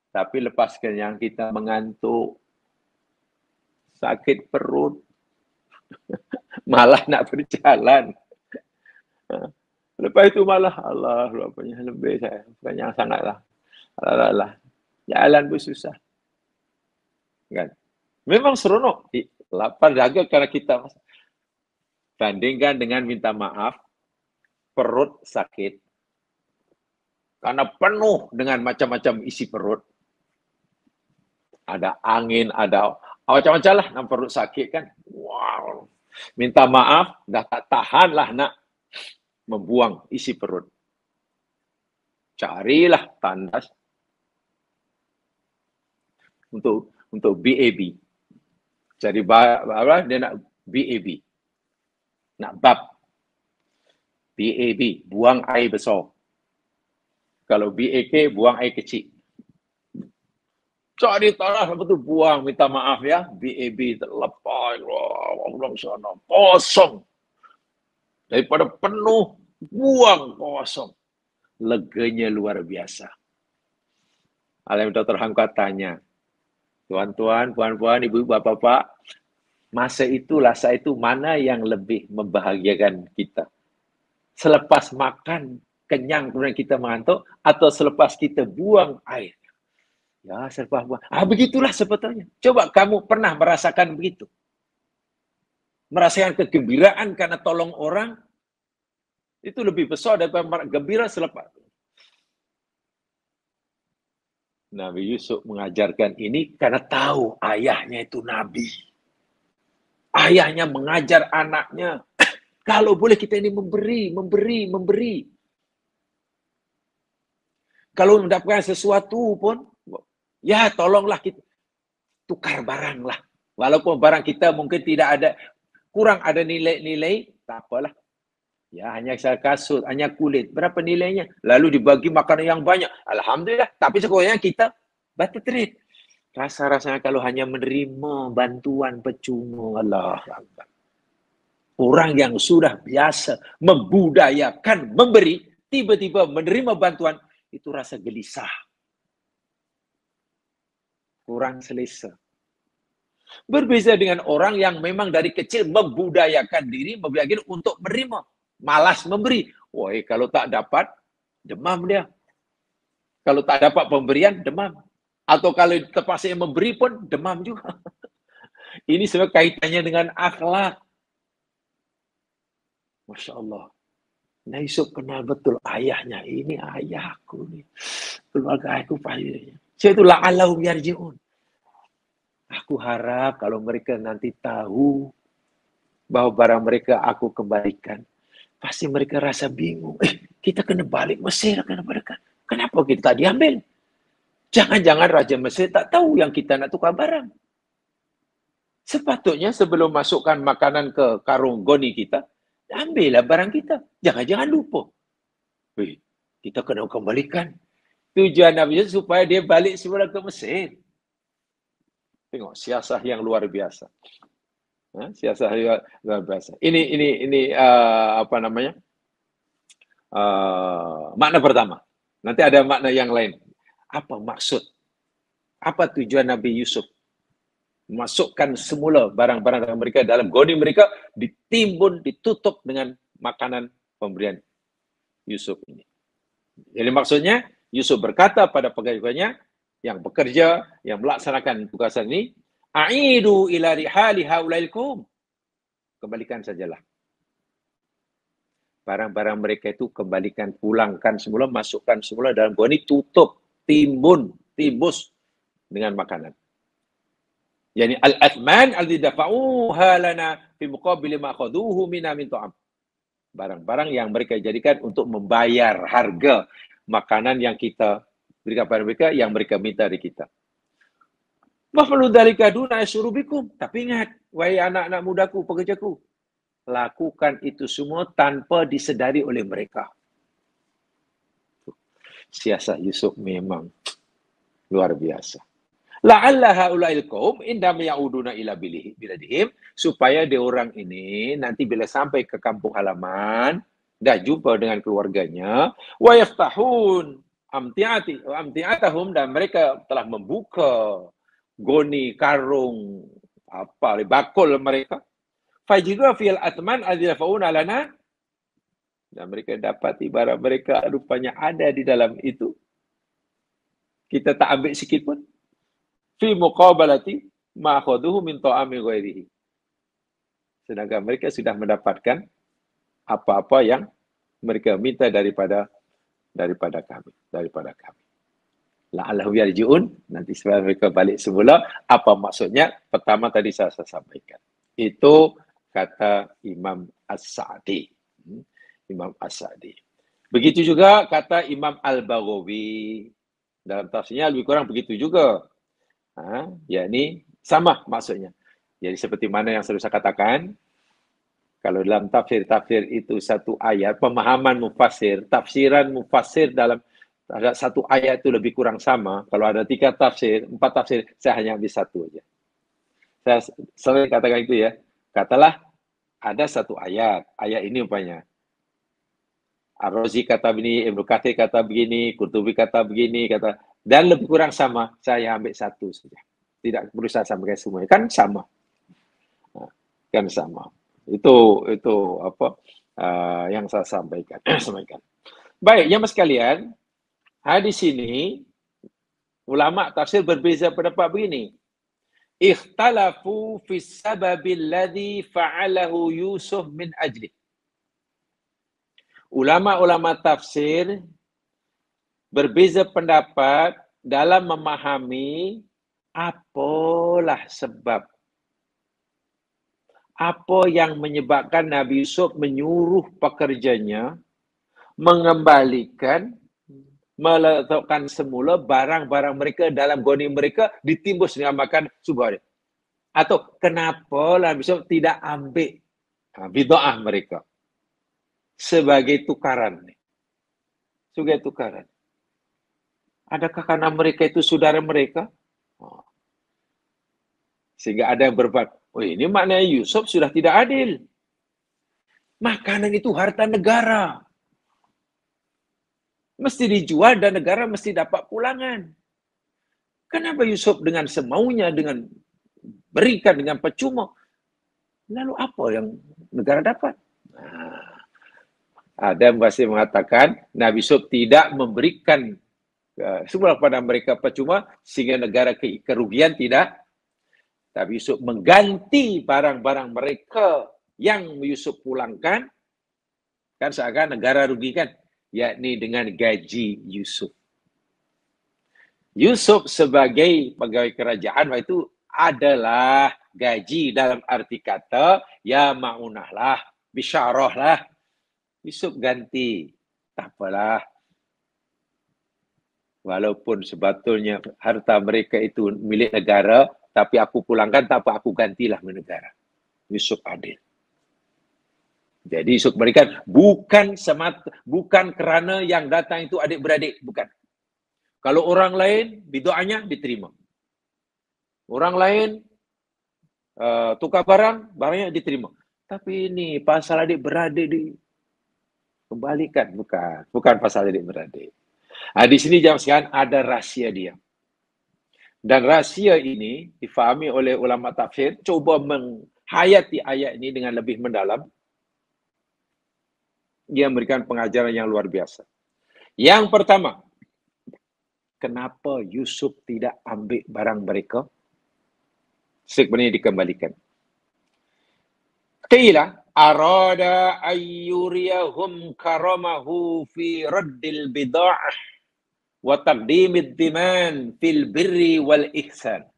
Tapi lepas kenyang kita mengantuk, sakit perut, malah nak berjalan. Lepas itu malah Allah rupanya lebih saya banyak sangatlah. Alah, jalan pun susah. Kan? Memang seronok. Lapar jaga karena kita bandingkan dengan minta maaf, perut sakit. Karena penuh dengan macam-macam isi perut. Ada angin, ada macam-macam lah nak perut sakit kan. Wow. Minta maaf, dah tak tahan lah nak membuang isi perut. Carilah tandas untuk BAB. Cari apa dia nak BAB. Nak bab. BAB, buang air besar. Kalau BAK, buang air kecil. Cari tandas, lepas tu buang, minta maaf ya. BAB terlepas. Allah sana. Kosong. Daripada penuh, buang kosong. Leganya luar biasa. Alim Dr. Hamka tanya, tuan-tuan, puan-puan, ibu-ibu, bapak-bapak, masa itu mana yang lebih membahagiakan kita? Selepas makan, kenyang, kemudian kita mengantuk, atau selepas kita buang air? Ya, selepas buang. Begitulah sebetulnya. Coba kamu pernah merasakan begitu? Merasakan kegembiraan karena tolong orang, itu lebih besar daripada gembira selepas. Nabi Yusuf mengajarkan ini karena tahu ayahnya itu Nabi. Ayahnya mengajar anaknya. Kalau boleh kita ini memberi. Kalau mendapatkan sesuatu pun, ya tolonglah kita. Tukar barang lah. Walaupun barang kita mungkin tidak ada, kurang ada nilai-nilai, tak apalah. Ya, hanya kasut, hanya kulit. Berapa nilainya? Lalu dibagi makanan yang banyak. Alhamdulillah. Tapi sekurangnya kita batal trade. Rasa-rasanya kalau hanya menerima bantuan percuma. Allah. Orang yang sudah biasa membudayakan memberi, tiba-tiba menerima bantuan, itu rasa gelisah. Kurang selesa. Berbeza dengan orang yang memang dari kecil membudayakan diri, membudayakan untuk menerima. Malas memberi. Wah, kalau tak dapat, demam dia. Kalau tak dapat pemberian, demam. Atau kalau terpaksa memberi pun, demam juga. Ini sebenarnya kaitannya dengan akhlak. Masya Allah. Nabi Yusuf kenal betul ayahnya. Ini ayahku. Nih. Keluarga aku payahnya. Saya itu la'alahum yarji'un. Aku harap kalau mereka nanti tahu bahwa barang mereka aku kembalikan. Pasti mereka rasa bingung. Kita kena balik Mesir. Kenapa kita tak diambil? Jangan-jangan Raja Mesir tak tahu yang kita nak tukar barang. Sepatutnya sebelum masukkan makanan ke karung goni kita, ambillah barang kita. Jangan-jangan lupa. Kita kena kembalikan. Tujuan Nabi Yusuf supaya dia balik semula ke Mesir. Tengok, siasah yang luar biasa. Siasah luar biasa. Ini apa namanya? Makna pertama. Nanti ada makna yang lain. Apa maksud? Apa tujuan Nabi Yusuf? Masukkan semula barang-barang mereka dalam goni mereka, ditimbun, ditutup dengan makanan pemberian Yusuf ini. Jadi maksudnya, Yusuf berkata pada pegawainya yang bekerja, yang melaksanakan tugasan ini, A'idu ila rihali haulailkum. Kembalikan sajalah. Barang-barang mereka itu kembalikan, pulangkan semula, masukkan semula dalam goni, tutup, timbun, timbus dengan makanan. Yani al-athman alladhi dafa'uha lana fi muqabili ma khaduhu minna min ta'am. Barang-barang yang mereka jadikan untuk membayar harga makanan yang kita berikan kepada mereka, yang mereka minta dari kita. Waf'alu dzalika duna asyurubikum. Tapi ingat, wahai anak-anak mudaku, pekerjaku, lakukan itu semua tanpa disedari oleh mereka. Siasat Yusuf memang luar biasa. La'alla haula'il qaum indam ya'uduna ila biladihim, supaya dia orang ini nanti bila sampai ke kampung halaman, dah jumpa dengan keluarganya, wa yaftahun amti'atahum, dan mereka telah membuka goni, karung, bakul mereka. Fajidu fil atman adzfauna lana, dan mereka dapati barang mereka rupanya ada di dalam itu. Kita tak ambil sikit pun. Fi muqabalati ma akhaduhu min ta'ami ghairihi. Sedangkan mereka sudah mendapatkan apa-apa yang mereka minta daripada kami. La'allahum yarji'un, nanti setelah mereka balik semula, apa maksudnya? Pertama tadi saya sampaikan. Itu kata Imam As-Sa'di. Imam As-Sa'di. Begitu juga kata Imam Al-Baghawi. Dalam tafsirnya lebih kurang begitu juga. Yakni sama maksudnya. Jadi seperti mana yang selalu saya katakan, kalau dalam tafsir itu satu ayat, pemahaman mufassir, tafsiran mufassir dalam ada satu ayat itu lebih kurang sama. Kalau ada 3 tafsir, 4 tafsir, saya hanya ambil satu aja. Saya sering katakan itu ya. Katalah ada satu ayat. Ayat ini umpamanya. Ar-Razi kata begini, Ibnu Katsir kata begini, Qurtubi kata begini, dan lebih kurang sama. Saya ambil satu saja. Tidak berusaha sampaikan semuanya. Kan sama. Kan sama. Itu apa yang saya sampaikan. Baik, jemaah sekalian, hadis ini ulama tafsir berbeza pendapat begini. Ikhtalafu fi sababil ladzi fa'alahu Yusuf min ajli. Ulama-ulama tafsir berbeza pendapat dalam memahami apalah sebab, apa yang menyebabkan Nabi Yusuf menyuruh pekerjanya mengembalikan, meletakkan semula barang-barang mereka dalam goni mereka, ditimbus dengan makan subuh hari. Atau kenapa Nabi Yusuf tidak ambil bid'ah mereka sebagai tukaran. Sebagai tukaran. Adakah karena mereka itu saudara mereka? Sehingga ada yang berbuat, oh ini maknanya Yusuf sudah tidak adil. Makanan itu harta negara. Mesti dijual dan negara mesti dapat pulangan. Kenapa Yusuf dengan semaunya, dengan berikan dengan percuma? Lalu apa yang negara dapat? Ada yang masih mengatakan Nabi Yusuf tidak memberikan semua kepada mereka percuma sehingga negara kerugian, tidak. Nabi Yusuf mengganti barang-barang mereka yang Yusuf pulangkan, kan seakan negara rugikan, yakni dengan gaji Yusuf. Yusuf sebagai pegawai kerajaan itu adalah gaji dalam arti kata ya ma'unah lah, bisyarah lah. Yusuf ganti, tak apalah. Walaupun sebetulnya harta mereka itu milik negara, tapi aku pulangkan, tak apa, aku gantilah ke negara. Yusuf adil. Jadi Yusuf berikan bukan kerana yang datang itu adik-beradik, bukan. Kalau orang lain bid'ahnya diterima. Orang lain tukar barangnya diterima. Tapi ini pasal adik-beradik dikembalikan, bukan pasal adik-beradik. Di sini jam sekian ada rahsia dia. Dan rahsia ini difahami oleh ulama tafsir, coba menghayati ayat ini dengan lebih mendalam. Dia memberikan pengajaran yang luar biasa. Yang pertama, kenapa Yusuf tidak ambil barang mereka? Sebenarnya dikembalikan. Qila arada ayyuriyahum karamahu fi raddil bida'ah wa taqdimid diman fil birri wal ihsan.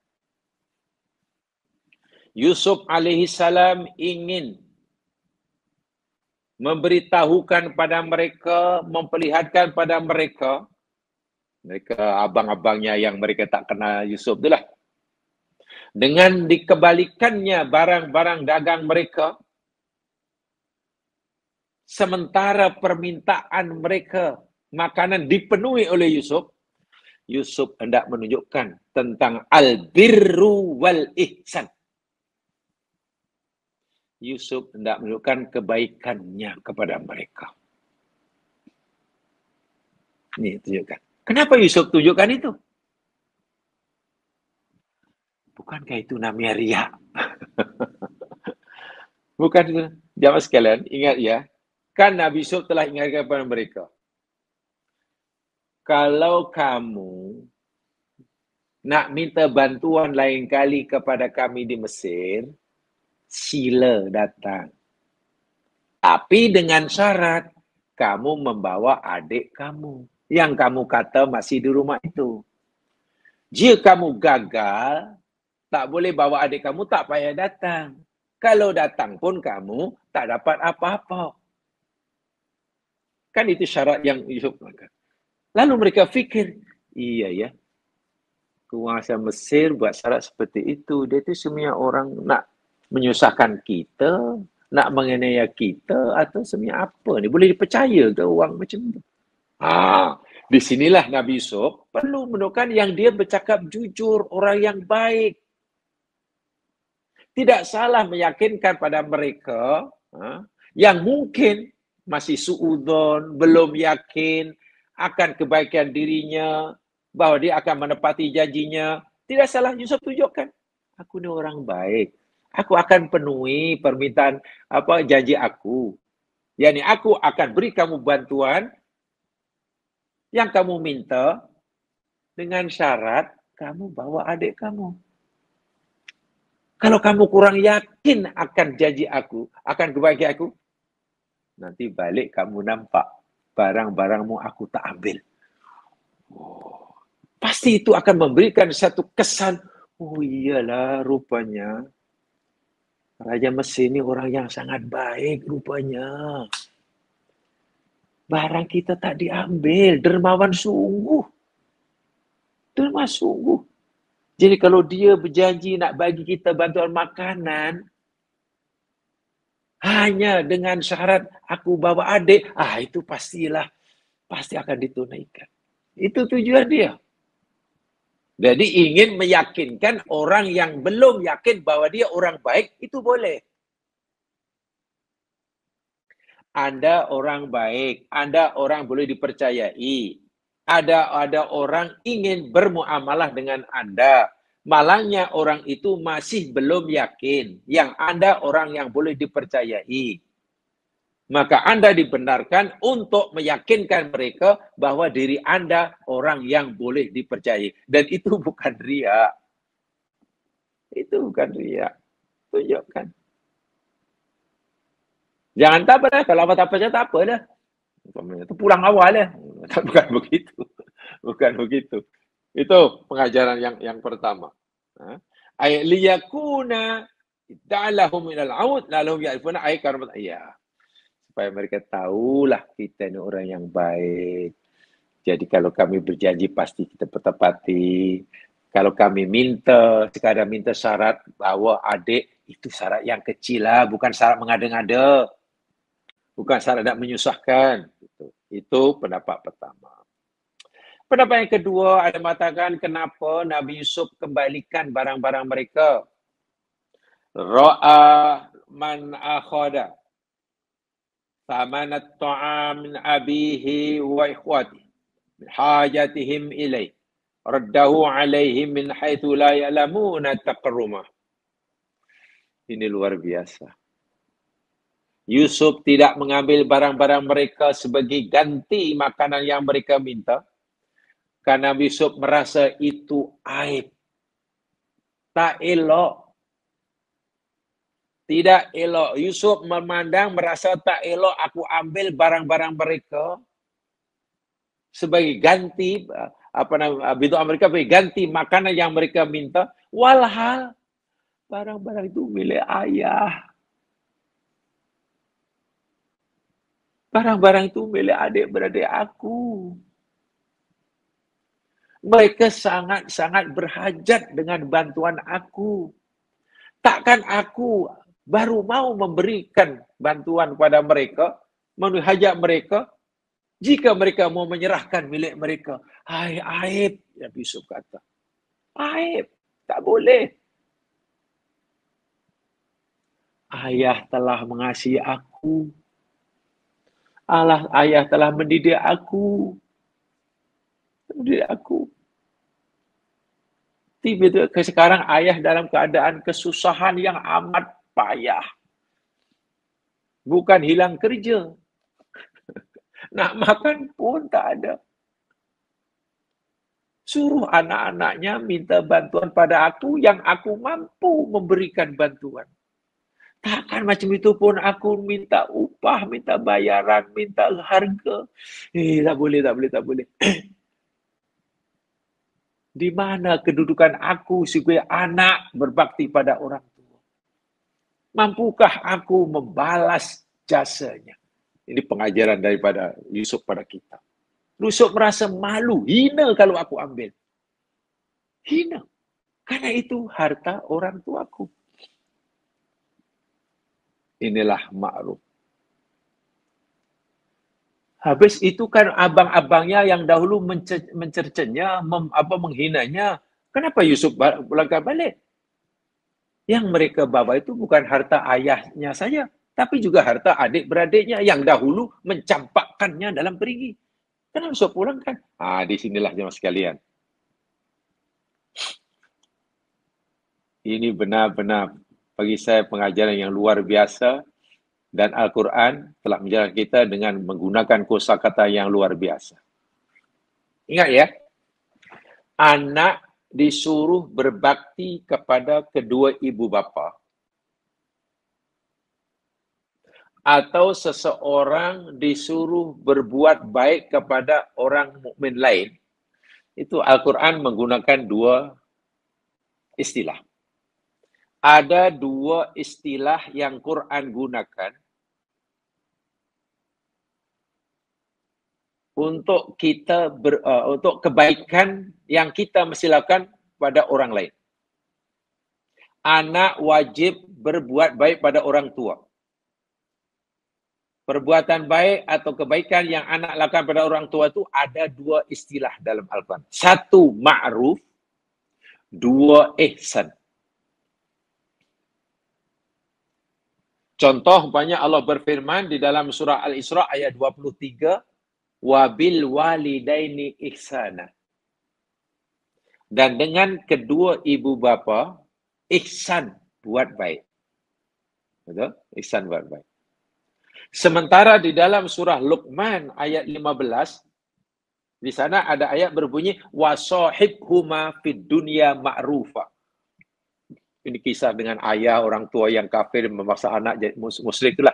Yusuf alaihi salam ingin memberitahukan pada mereka, memperlihatkan pada mereka abang-abangnya yang mereka tak kenal Yusuf itulah, dengan dikembalikannya barang-barang dagang mereka, sementara permintaan mereka makanan dipenuhi oleh Yusuf. Yusuf hendak menunjukkan tentang al-birru wal ihsan. Yusuf hendak menunjukkan kebaikannya kepada mereka. Ini tunjukkan. Kenapa Yusuf tunjukkan itu? Bukankah itu namanya riya? Bukan itu. Jamaah sekalian, ingat ya. Kan Nabi Yusuf telah ingatkan kepada mereka. Kalau kamu nak minta bantuan lain kali kepada kami di Mesir, sila datang. Tapi dengan syarat, kamu membawa adik kamu. Yang kamu kata masih di rumah itu. Jika kamu gagal, tak boleh bawa adik kamu, tak payah datang. Kalau datang pun kamu tak dapat apa-apa. Kan itu syarat yang Yusuf makan. Lalu mereka fikir, iya ya, penguasa Mesir buat syarat seperti itu. Dia itu semuanya orang nak menyusahkan kita, nak menganiaya kita, atau semuanya apa ni? Boleh dipercaya ke orang macam tu? Di sinilah Nabi Yusuf perlu menunjukkan yang dia bercakap jujur, orang yang baik. Tidak salah meyakinkan pada mereka yang mungkin masih suudzon, belum yakin akan kebaikan dirinya, bahawa dia akan menepati janjinya. Tidak salah Yusuf tunjukkan, aku ni orang baik. Aku akan penuhi permintaan janji aku. Yani aku akan beri kamu bantuan yang kamu minta dengan syarat kamu bawa adik kamu. Kalau kamu kurang yakin akan janji aku, akan kebaikan aku, nanti balik kamu nampak barang-barangmu aku tak ambil. Pasti itu akan memberikan satu kesan, oh iyalah rupanya Raja Mesir ini orang yang sangat baik rupanya. Barang kita tak diambil, dermawan sungguh. Dermawan sungguh. Jadi kalau dia berjanji nak bagi kita bantuan makanan, hanya dengan syarat aku bawa adik, itu pasti akan ditunaikan. Itu tujuan dia. Jadi ingin meyakinkan orang yang belum yakin bahwa dia orang baik, itu boleh. Anda orang baik, Anda orang boleh dipercayai. Ada orang ingin bermuamalah dengan Anda. Malangnya orang itu masih belum yakin. Yang Anda orang yang boleh dipercayai. Maka Anda dibenarkan untuk meyakinkan mereka bahwa diri Anda orang yang boleh dipercayai. Dan itu bukan riya. Itu bukan riya. Tunjukkan. Jangan tak apa dah. Kalau apa tak percaya, tak apa dah. Itu pulang awal lah. Bukan begitu. Bukan begitu. Itu pengajaran yang pertama. Ayat liyakuna ta'alahum minal aud lalu ya'rifuna ayat karamat ayat. Supaya mereka tahulah kita ni orang yang baik. Jadi kalau kami berjanji pasti kita tepati. Kalau kami minta, sekadar minta syarat bawa adik, itu syarat yang kecil lah, bukan syarat mengada-ngada. Bukan syarat nak menyusahkan. Itu pendapat pertama. Pendapat yang kedua ada mengatakan kenapa Nabi Yusuf kembalikan barang-barang mereka. Ra'a man akhada famanat ta'am min abihi wa ikhwati min hajatihim ilaih raddahu alaihim min haitsu la ya'lamuna taqarrumah. Ini luar biasa. Yusuf tidak mengambil barang-barang mereka sebagai ganti makanan yang mereka minta. Karena Yusuf merasa itu aib. Tak elok. Tidak elok. Yusuf memandang, merasa tak elok aku ambil barang-barang mereka sebagai ganti, bintu mereka sebagai ganti makanan yang mereka minta. Walhal barang-barang itu milik ayah. Barang-barang itu milik adik-beradik aku. Mereka sangat-sangat berhajat dengan bantuan aku. Takkan aku baru mau memberikan bantuan kepada mereka, memenuhi hajat mereka, jika mereka mau menyerahkan milik mereka. Hai, aib, Nabi Yusuf kata. Aib, tak boleh. Ayah telah mengasihi aku. Ayah telah mendidik aku. Diri aku. Tiba-tiba sekarang ayah dalam keadaan kesusahan yang amat payah. Bukan hilang kerja. Nak makan pun tak ada. Suruh anak-anaknya minta bantuan pada aku yang aku mampu memberikan bantuan. Takkan macam itu pun aku minta upah, minta bayaran, minta harga. Tak boleh, tak boleh, tak boleh. Di mana kedudukan aku sebagai anak berbakti pada orang tua? Mampukah aku membalas jasanya? Ini pengajaran daripada Yusuf pada kita. Yusuf merasa malu, hina kalau aku ambil. Hina. Karena itu harta orang tuaku. Inilah ma'ruf. Habis itu kan abang-abangnya yang dahulu mencercanya, menghinanya. Kenapa Yusuf langkah balik? Yang mereka bawa itu bukan harta ayahnya saja, tapi juga harta adik-beradiknya yang dahulu mencampakkannya dalam perigi. Kenapa Yusuf pulangkan? Di sinilah jemaah sekalian. Ini benar-benar bagi saya pengajaran yang luar biasa. Dan Al-Quran telah mengajar kita dengan menggunakan kosakata yang luar biasa. Ingat ya, anak disuruh berbakti kepada kedua ibu bapa. Atau seseorang disuruh berbuat baik kepada orang mukmin lain. Itu Al-Quran menggunakan dua istilah. Ada dua istilah yang Quran gunakan untuk kita untuk kebaikan yang kita mesti lakukan pada orang lain. Anak wajib berbuat baik pada orang tua. Perbuatan baik atau kebaikan yang anak lakukan pada orang tua itu ada dua istilah dalam Al-Quran. Satu, ma'ruf. Dua, ihsan. Contoh, umpamanya Allah berfirman di dalam surah Al-Isra ayat 23, wabil walidaini ihsana. Dan dengan kedua ibu bapa, ihsan, buat baik. Betul? Ihsan buat baik. Sementara di dalam surah Luqman ayat 15, di sana ada ayat berbunyi, wasahibhuma fid dunya ma'rufa. Ini kisah dengan ayah orang tua yang kafir memaksa anak jadi musyrik itulah.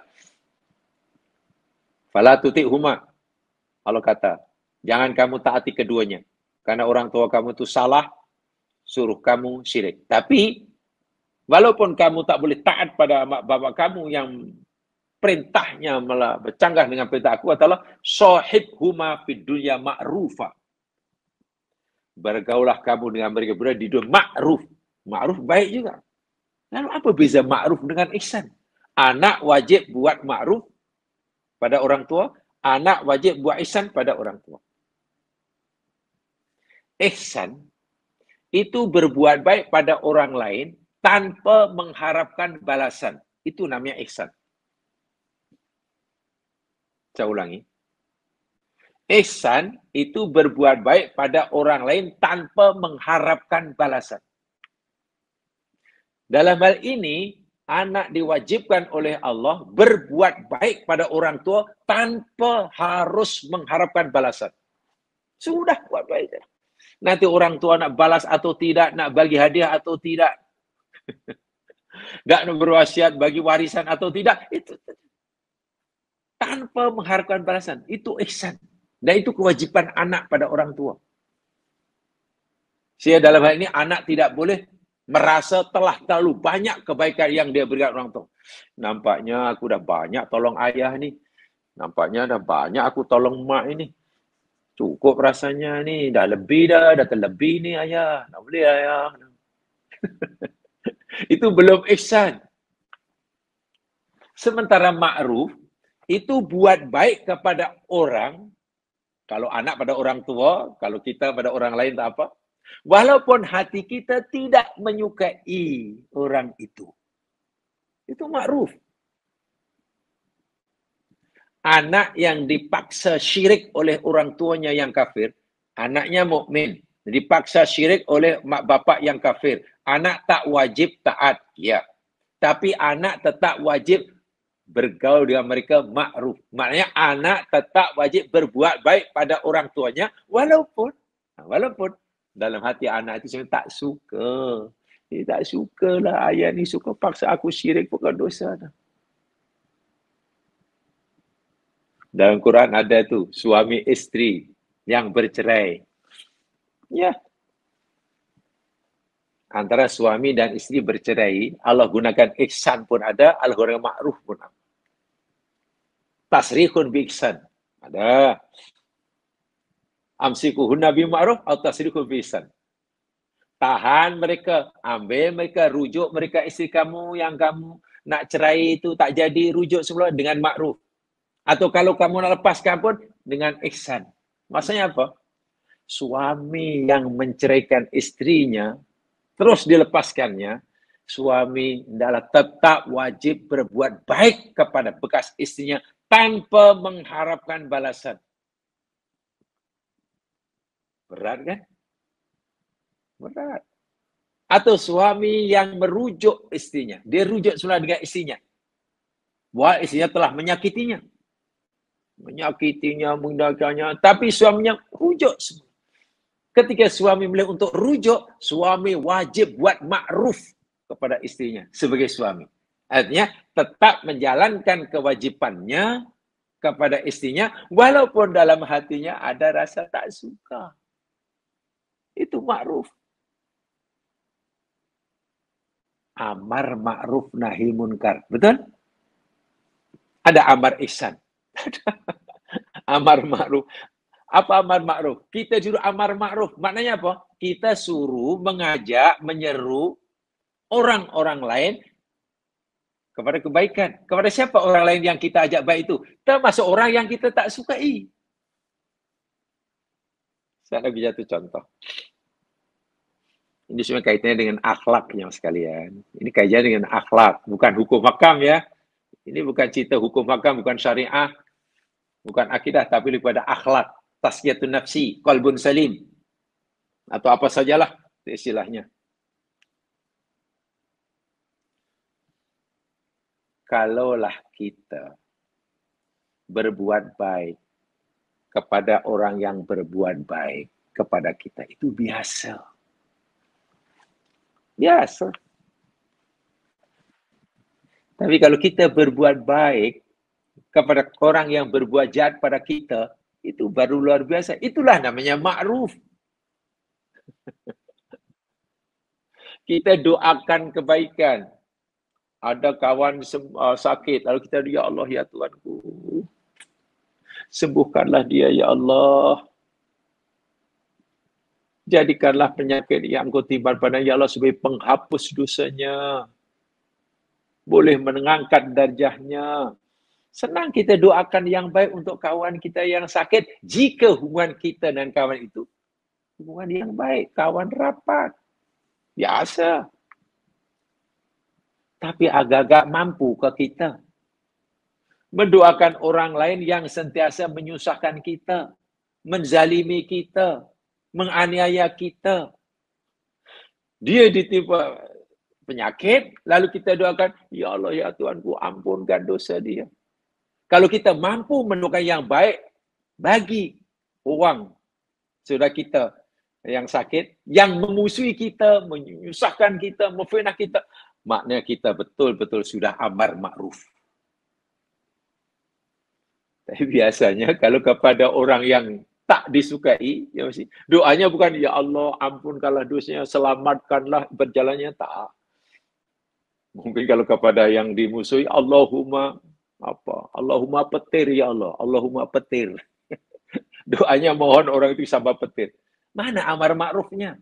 Fala tuti'huma. Allah kata, jangan kamu taati keduanya. Karena orang tua kamu itu salah, suruh kamu syirik. Tapi, walaupun kamu tak boleh taat pada mak bapak kamu yang perintahnya malah bercanggah dengan perintah aku adalah sahibhuma fid dunya ma'rufa. Bergaulah kamu dengan mereka berdua di dunia ma'ruf. Ma'ruf baik juga. Lalu apa beza ma'ruf dengan ihsan? Anak wajib buat ma'ruf pada orang tua, anak wajib buat ihsan pada orang tua. Ihsan itu berbuat baik pada orang lain tanpa mengharapkan balasan. Itu namanya ihsan. Saya ulangi. Ihsan itu berbuat baik pada orang lain tanpa mengharapkan balasan. Dalam hal ini, anak diwajibkan oleh Allah berbuat baik pada orang tua tanpa harus mengharapkan balasan. Sudah buat baik. Nanti orang tua nak balas atau tidak, nak bagi hadiah atau tidak, nak berwasiat bagi warisan atau tidak, itu tanpa mengharapkan balasan. Itu ihsan. Dan itu kewajiban anak pada orang tua. Sehingga dalam hal ini anak tidak boleh merasa telah terlalu banyak kebaikan yang dia berikan orang tua. Nampaknya aku dah banyak tolong ayah ni. Nampaknya dah banyak aku tolong mak ini. Cukup rasanya ni. Dah lebih dah terlebih ni ayah. Tak boleh ayah. Itu belum ihsan. Sementara ma'ruf, itu buat baik kepada orang. Kalau anak pada orang tua, kalau kita pada orang lain tak apa. Walaupun hati kita tidak menyukai orang itu. Itu ma'ruf. Anak yang dipaksa syirik oleh orang tuanya yang kafir, Anaknya mukmin, dipaksa syirik oleh mak bapak yang kafir. Anak tak wajib taat, ya. Tapi anak tetap wajib bergaul dengan mereka makruf. Maknanya anak tetap wajib berbuat baik pada orang tuanya walaupun dalam hati anak itu sebenarnya tak suka. Dia tak sukalah ayah ni suka paksa aku syirik, bukan dosa dah. Dalam Quran ada tu suami isteri yang bercerai. Ya. Antara suami dan isteri bercerai, Allah gunakan ihsan pun ada, Allah gunakan makruf pun ada. Tasrihun bi ihsan. Ada. Amsikuhunna bi ma'ruf atau tasrihun bi ihsan. Tahan mereka, ambil mereka, rujuk mereka isteri kamu yang kamu nak cerai itu tak jadi, rujuk semula dengan makruf. Atau kalau kamu nak lepaskan pun dengan ihsan. Maksudnya apa? Suami yang menceraikan istrinya, terus dilepaskannya, suami adalah tetap wajib berbuat baik kepada bekas istrinya tanpa mengharapkan balasan. Berat kan? Berat. Atau suami yang merujuk istrinya. Dia rujuk semula dengan istrinya. Wah, istrinya telah menyakitinya. Menyakitinya, mendakannya. Tapi suaminya rujuk semula. Ketika suami memilih untuk rujuk, suami wajib buat makruf kepada istrinya sebagai suami. Artinya tetap menjalankan kewajipannya kepada istrinya walaupun dalam hatinya ada rasa tak suka. Itu makruf. Amar ma'ruf nahi munkar. Betul? Ada amar ihsan. Amar ma'ruf. Apa amar ma'ruf? Kita suruh amar ma'ruf. Maknanya apa? Kita suruh mengajak, menyeru orang-orang lain kepada kebaikan. Kepada siapa orang lain yang kita ajak baik itu? Termasuk orang yang kita tak sukai. Saya nak bagi satu contoh. Ini semua kaitannya dengan akhlaknya sekalian. Ini kaitannya dengan akhlak, bukan hukum hakam ya. Ini bukan cerita hukum hakam, bukan syariah, bukan akidah, tapi lebih pada akhlak. Tazkiyatun nafsi, qalbun salim. Atau apa sajalah istilahnya. Kalaulah kita berbuat baik kepada orang yang berbuat baik kepada kita, itu biasa. Biasa. Tapi kalau kita berbuat baik kepada orang yang berbuat jahat pada kita, itu baru luar biasa. Itulah namanya makruf. Kita doakan kebaikan. Ada kawan sakit, lalu kita, ya Allah, ya Tuhanku, sembuhkanlah dia, ya Allah. Jadikanlah penyakit yang Engkau timbal pada ya Allah sebagai penghapus dosanya. Boleh mengangkat darjahnya. Senang kita doakan yang baik untuk kawan kita yang sakit jika hubungan kita dan kawan itu hubungan yang baik, kawan rapat. Biasa. Tapi agak-agak mampu ke kita mendoakan orang lain yang sentiasa menyusahkan kita, menzalimi kita, menganiaya kita. Dia ditimpa penyakit, lalu kita doakan, ya Allah, ya Tuhanku, ampunkan dosa dia. Kalau kita mampu mendoakan yang baik bagi orang saudara kita yang sakit, yang memusuhi kita, menyusahkan kita, memfitnah kita, maknanya kita betul-betul sudah amar ma'ruf. Tapi biasanya kalau kepada orang yang tak disukai, ya masih doanya bukan ya Allah ampunkanlah dosanya, selamatkanlah berjalannya, tak. Mungkin kalau kepada yang dimusuhi, Allahumma apa? Allahumma petir ya Allah, Allahumma petir. Doanya mohon orang itu sama petir. Mana amar ma'rufnya?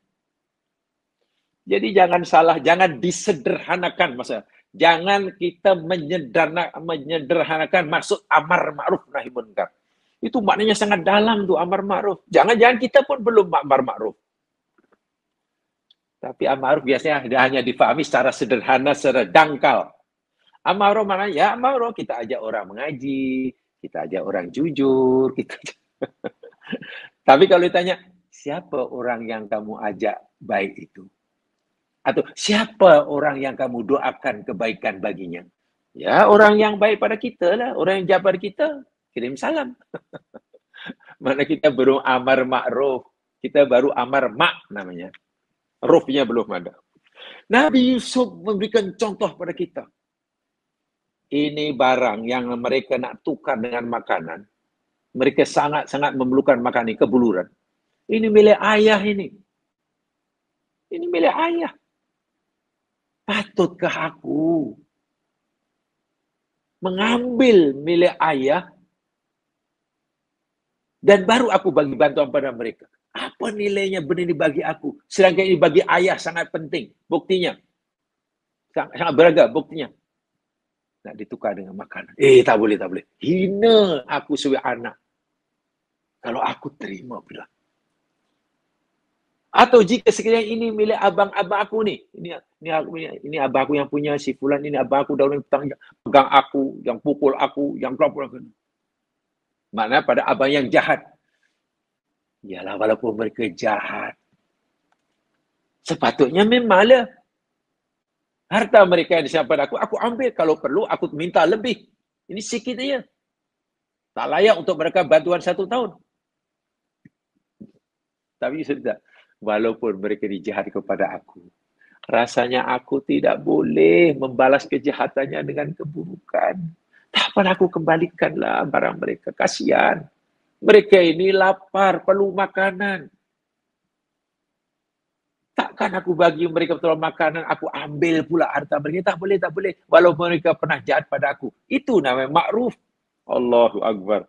Jadi jangan salah, jangan disederhanakan maksudnya. Jangan kita menyederhanakan maksud amar ma'ruf nahi munkar. Itu maknanya sangat dalam tuh amar ma'ruf. Jangan-jangan kita pun belum amar ma'ruf. Tapi amar ma'ruf biasanya hanya difahami secara sederhana, secara dangkal. Amar ma'ruf maknanya ya amar ma'ruf, kita ajak orang mengaji, kita ajak orang jujur, kita. Tapi kalau ditanya siapa orang yang kamu ajak baik itu? Atau siapa orang yang kamu doakan kebaikan baginya? Ya, orang yang baik pada kita lah. Orang yang jahat pada kita, kirim salam. Mana kita baru amar ma'ruf. Kita baru amar mak namanya. Rufnya belum ada. Nabi Yusuf memberikan contoh pada kita. Ini barang yang mereka nak tukar dengan makanan. Mereka sangat-sangat memerlukan makanan ini, kebuluran. Ini milik ayah ini. Ini milik ayah. Patutkah aku mengambil milik ayah dan baru aku bagi bantuan pada mereka? Apa nilainya benda ini bagi aku? Sedangkan ini bagi ayah sangat penting. Buktinya. Sangat berharga buktinya. Nak ditukar dengan makanan. Tak boleh, tak boleh. Hina aku sebagai anak. Kalau aku terima pula. Atau jika sekiranya ini milik abang-abang aku ni. Ini abang aku yang punya, si fulan ini abang aku dahulu yang pegang aku, yang pukul aku, yang kelapa aku. Maknanya pada abang yang jahat. Yalah, walaupun mereka jahat. Sepatutnya memanglah. Harta mereka yang disimpan pada aku ambil. Kalau perlu, aku minta lebih. Ini sikit saja. Tak layak untuk mereka bantuan 1 tahun. Tapi sudah. Walaupun mereka dijahat kepada aku, rasanya aku tidak boleh membalas kejahatannya dengan keburukan. Tak aku kembalikanlah barang mereka. Kasihan. Mereka ini lapar, perlu makanan. Takkan aku bagi mereka betul makanan, aku ambil pula harta mereka. Tak boleh, tak boleh. Walaupun mereka pernah jahat pada aku. Itu namanya ma'ruf. Allahu Akbar.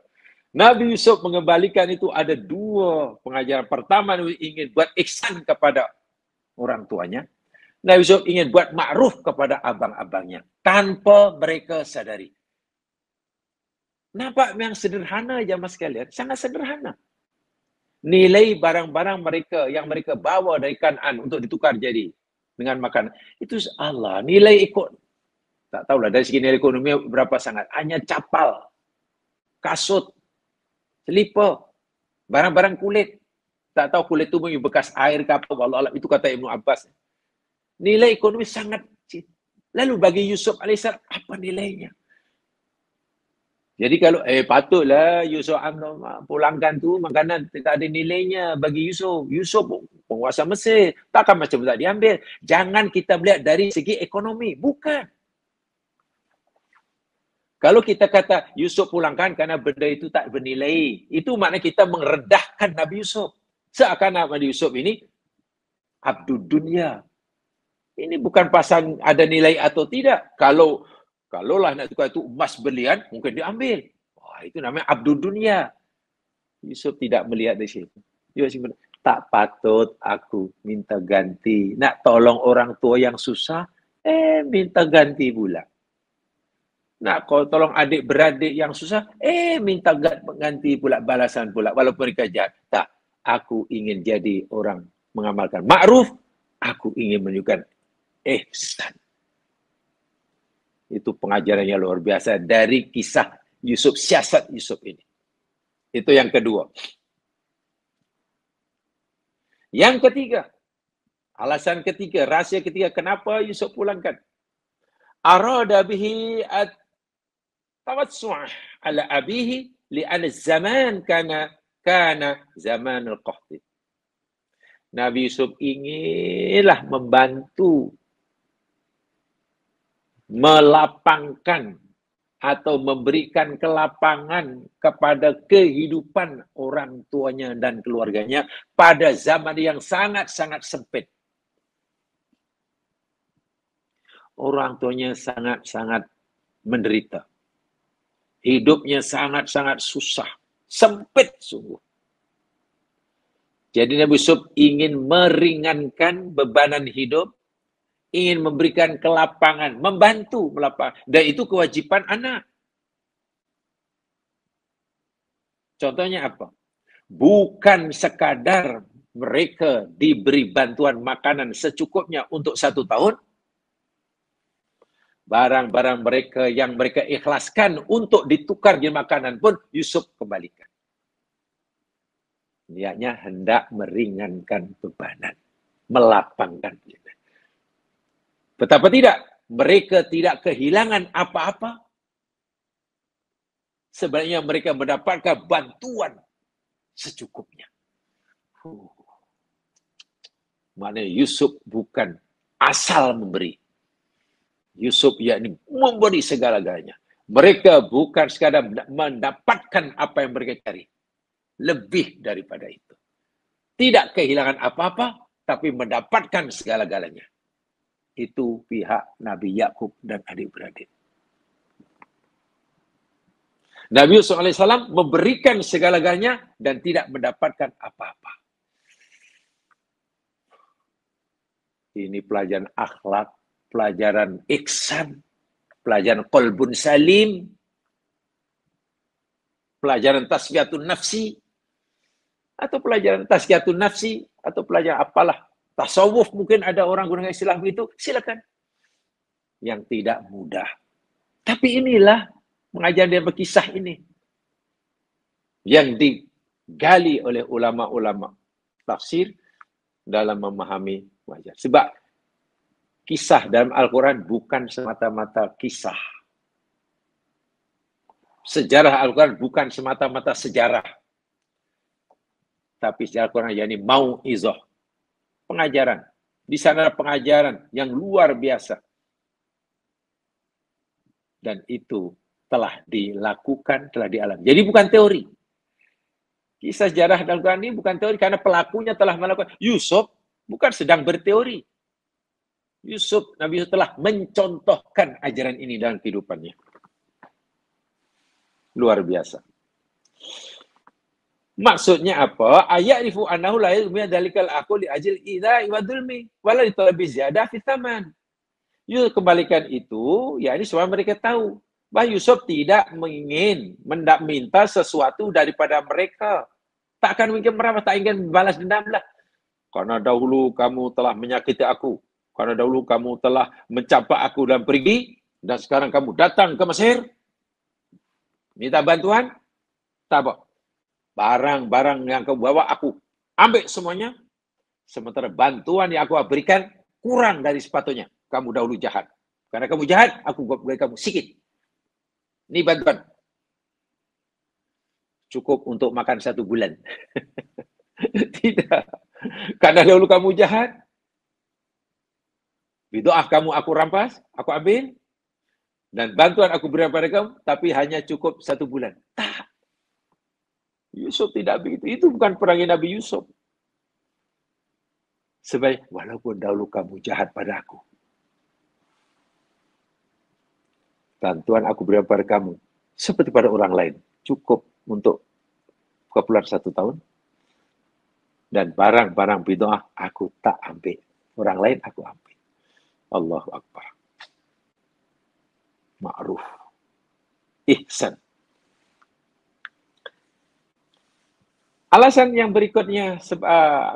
Nabi Yusuf mengembalikan itu ada 2 pengajaran. Pertama, Nabi ingin buat ihsan kepada orang tuanya. Nabi Yusuf ingin buat ma'ruf kepada abang-abangnya. Tanpa mereka sadari. Nampak yang sederhana je mas sekalian. Sangat sederhana. Nilai barang-barang mereka yang mereka bawa dari Kan'an untuk ditukar jadi dengan makanan. Itu Allah. Nilai tak tahulah dari segi nilai ekonomi berapa sangat. Hanya capal, kasut, selipar, barang-barang kulit. Tak tahu kulit tu punya bekas air ke apa. Allah, itu kata Ibnu Abbas. Nilai ekonomi sangat kecil. Lalu bagi Yusuf AS, apa nilainya? Jadi kalau, patutlah Yusuf pulangkan tu makanan tak ada nilainya bagi Yusuf. Yusuf penguasa Mesir. Takkan macam tak diambil. Jangan kita melihat dari segi ekonomi. Bukan. Kalau kita kata Yusuf pulangkan kerana benda itu tak bernilai, itu makna kita merendahkan Nabi Yusuf. Seakan Nabi Yusuf ini abdud dunia. Ini bukan pasal ada nilai atau tidak. Kalaulah nak tukar itu emas berlian, mungkin diambil. Wah, itu namanya abdud dunia. Yusuf tidak melihat di situ. Yusuf tak patut aku minta ganti. Nak tolong orang tua yang susah, minta ganti pula. Nak kau tolong adik-beradik yang susah, minta ganti pula, balasan pula. Walaupun mereka jahat. Tak, aku ingin jadi orang mengamalkan ma'ruf, aku ingin menunjukkan ihsan. Itu pengajaran yang luar biasa dari kisah Yusuf, siasat Yusuf ini. Itu yang kedua. Yang ketiga, alasan ketiga, rahsia ketiga, kenapa Yusuf pulangkan? Arada bihi tawassu' ala abihi li'anna zaman kana zaman al-qahti. Nabi Yusuf inginlah membantu melapangkan atau memberikan kelapangan kepada kehidupan orang tuanya dan keluarganya pada zaman yang sangat-sangat sempit. Orang tuanya sangat-sangat menderita. Hidupnya sangat-sangat susah. Sempit sungguh. Jadi Nabi Yusuf ingin meringankan bebanan hidup, ingin memberikan kelapangan, membantu melapang. Dan itu kewajiban anak. Contohnya apa? Bukan sekadar mereka diberi bantuan makanan secukupnya untuk 1 tahun, barang-barang mereka yang mereka ikhlaskan untuk ditukar jadi makanan pun Yusuf kembalikan. Niatnya hendak meringankan bebanan, melapangkan. Betapa tidak, mereka tidak kehilangan apa-apa. Sebenarnya mereka mendapatkan bantuan secukupnya. Maknanya Yusuf bukan asal memberi. Yusuf yakni memberi segala-galanya. Mereka bukan sekadar mendapatkan apa yang mereka cari. Lebih daripada itu. Tidak kehilangan apa-apa, tapi mendapatkan segala-galanya. Itu pihak Nabi Yakub dan adik-beradik. Nabi Yusuf AS memberikan segala-galanya dan tidak mendapatkan apa-apa. Ini pelajaran akhlak, pelajaran ihsan, pelajaran qalbun salim, pelajaran tasfiyatun nafsi, atau pelajaran tazkiyatun nafsi, atau pelajaran apalah. Tasawuf mungkin ada orang gunakan istilah begitu, silakan. Yang tidak mudah. Tapi inilah pengajaran dia berkisah ini. Yang digali oleh ulama-ulama tafsir dalam memahami wajah. Sebab kisah dalam Al-Quran bukan semata-mata kisah. Sejarah Al-Quran bukan semata-mata sejarah. Tapi sejarah Al-Quran yakni mau'izah. Pengajaran. Di sana ada pengajaran yang luar biasa. Dan itu telah dilakukan, telah dialami. Jadi bukan teori. Kisah sejarah dalam Al-Quran ini bukan teori karena pelakunya telah melakukan. Yusuf bukan sedang berteori. Nabi Yusuf telah mencontohkan ajaran ini dalam kehidupannya. Luar biasa. Maksudnya apa? Aya'rifu annahu la yadhmi dzalikal aqul li ajil idza wa dzulmi wala li talabi ziyadah fi tsaman. Yusuf kembalikan itu, yakni supaya mereka tahu bahwa Yusuf tidak ingin minta sesuatu daripada mereka. Tak akan mungkin merasa, tak ingin balas dendam lah. Karena dahulu kamu telah menyakiti aku. Karena dahulu kamu telah mencampak aku dan pergi. Dan sekarang kamu datang ke Mesir. Minta bantuan. Tak apa. Barang-barang yang kau bawa aku ambil semuanya. Sementara bantuan yang aku berikan kurang dari sepatutnya. Kamu dahulu jahat. Karena kamu jahat, aku beri kamu sikit. Ini bantuan. Cukup untuk makan 1 bulan. Tidak. Karena dahulu kamu jahat. Bidoah kamu aku rampas, aku ambil. Dan bantuan aku berikan pada kamu, tapi hanya cukup 1 bulan. Tak. Yusuf tidak begitu. Itu bukan perangai Nabi Yusuf. Sebaik, walaupun dahulu kamu jahat pada aku. Bantuan aku berikan pada kamu. Seperti pada orang lain. Cukup untuk keperluan 1 tahun. Dan barang-barang bidoah aku tak ambil. Orang lain aku ambil. Allahu Akbar. Ma'ruf. Ihsan. Alasan yang berikutnya,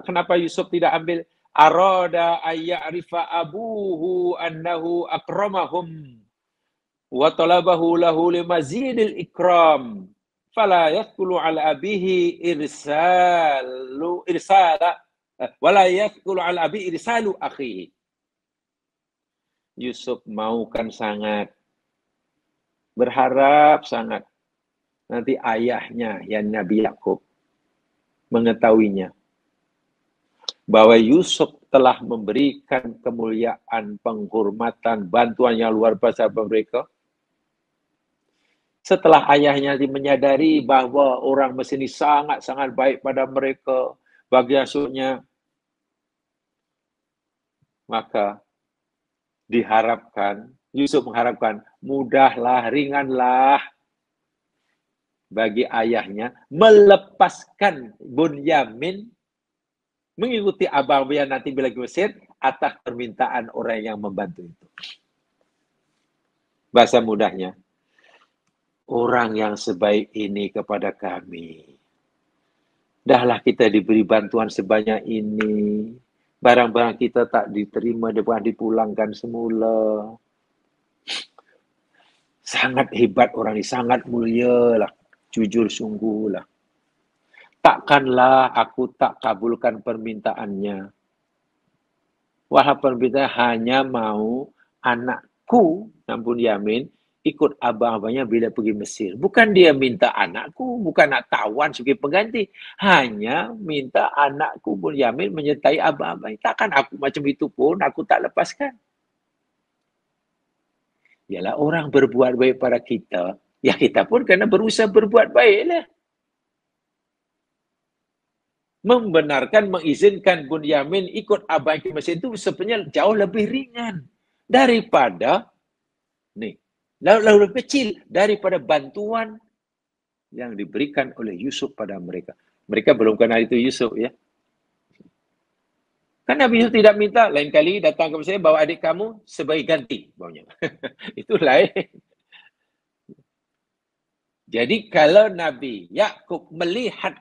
kenapa Yusuf tidak ambil, arada ayya'rifa abuhu annahu akramahum wa talabahu lahu limazidil ikram fala yaqulu ala abihi irsala wala yaqulu ala abi irsalu akhihi. Yusuf maukan sangat, berharap sangat nanti ayahnya yang Nabi Yakub mengetahuinya bahwa Yusuf telah memberikan kemuliaan, penghormatan, bantuan yang luar biasa kepada mereka. Setelah ayahnya menyadari bahwa orang Mesir ini sangat-sangat baik pada mereka, bagi asuhnya, maka diharapkan, Yusuf mengharapkan, mudahlah, ringanlah bagi ayahnya melepaskan Bunyamin mengikuti abang yang nanti bila ke Mesir atas permintaan orang yang membantu itu. Bahasa mudahnya, orang yang sebaik ini kepada kami. Dahlah kita diberi bantuan sebanyak ini. Barang-barang kita tak diterima, dipulangkan semula. Sangat hebat orang ini, sangat mulia lah. Jujur sungguh lah. takkanlah aku tak kabulkan permintaannya. Wahai permintaan hanya mau anakku, namun Yamin, ikut abang-abangnya bila pergi Mesir. Bukan dia minta anakku, bukan nak tawan sebagai pengganti. Hanya minta anakku Bunyamin menyertai abang-abang. Takkan aku macam itu pun, aku tak lepaskan. Ialah orang berbuat baik pada kita, ya kita pun kena berusaha berbuat baiklah. Membenarkan, mengizinkan Bunyamin ikut abang ke Mesir itu sebenarnya jauh lebih ringan daripada nih, lebih kecil daripada bantuan yang diberikan oleh Yusuf pada mereka. Mereka belum kenal itu Yusuf ya. Kan Nabi Yusuf tidak minta, lain kali datang ke saya bawa adik kamu sebagai ganti. Itu lain. Jadi kalau Nabi Yakub melihat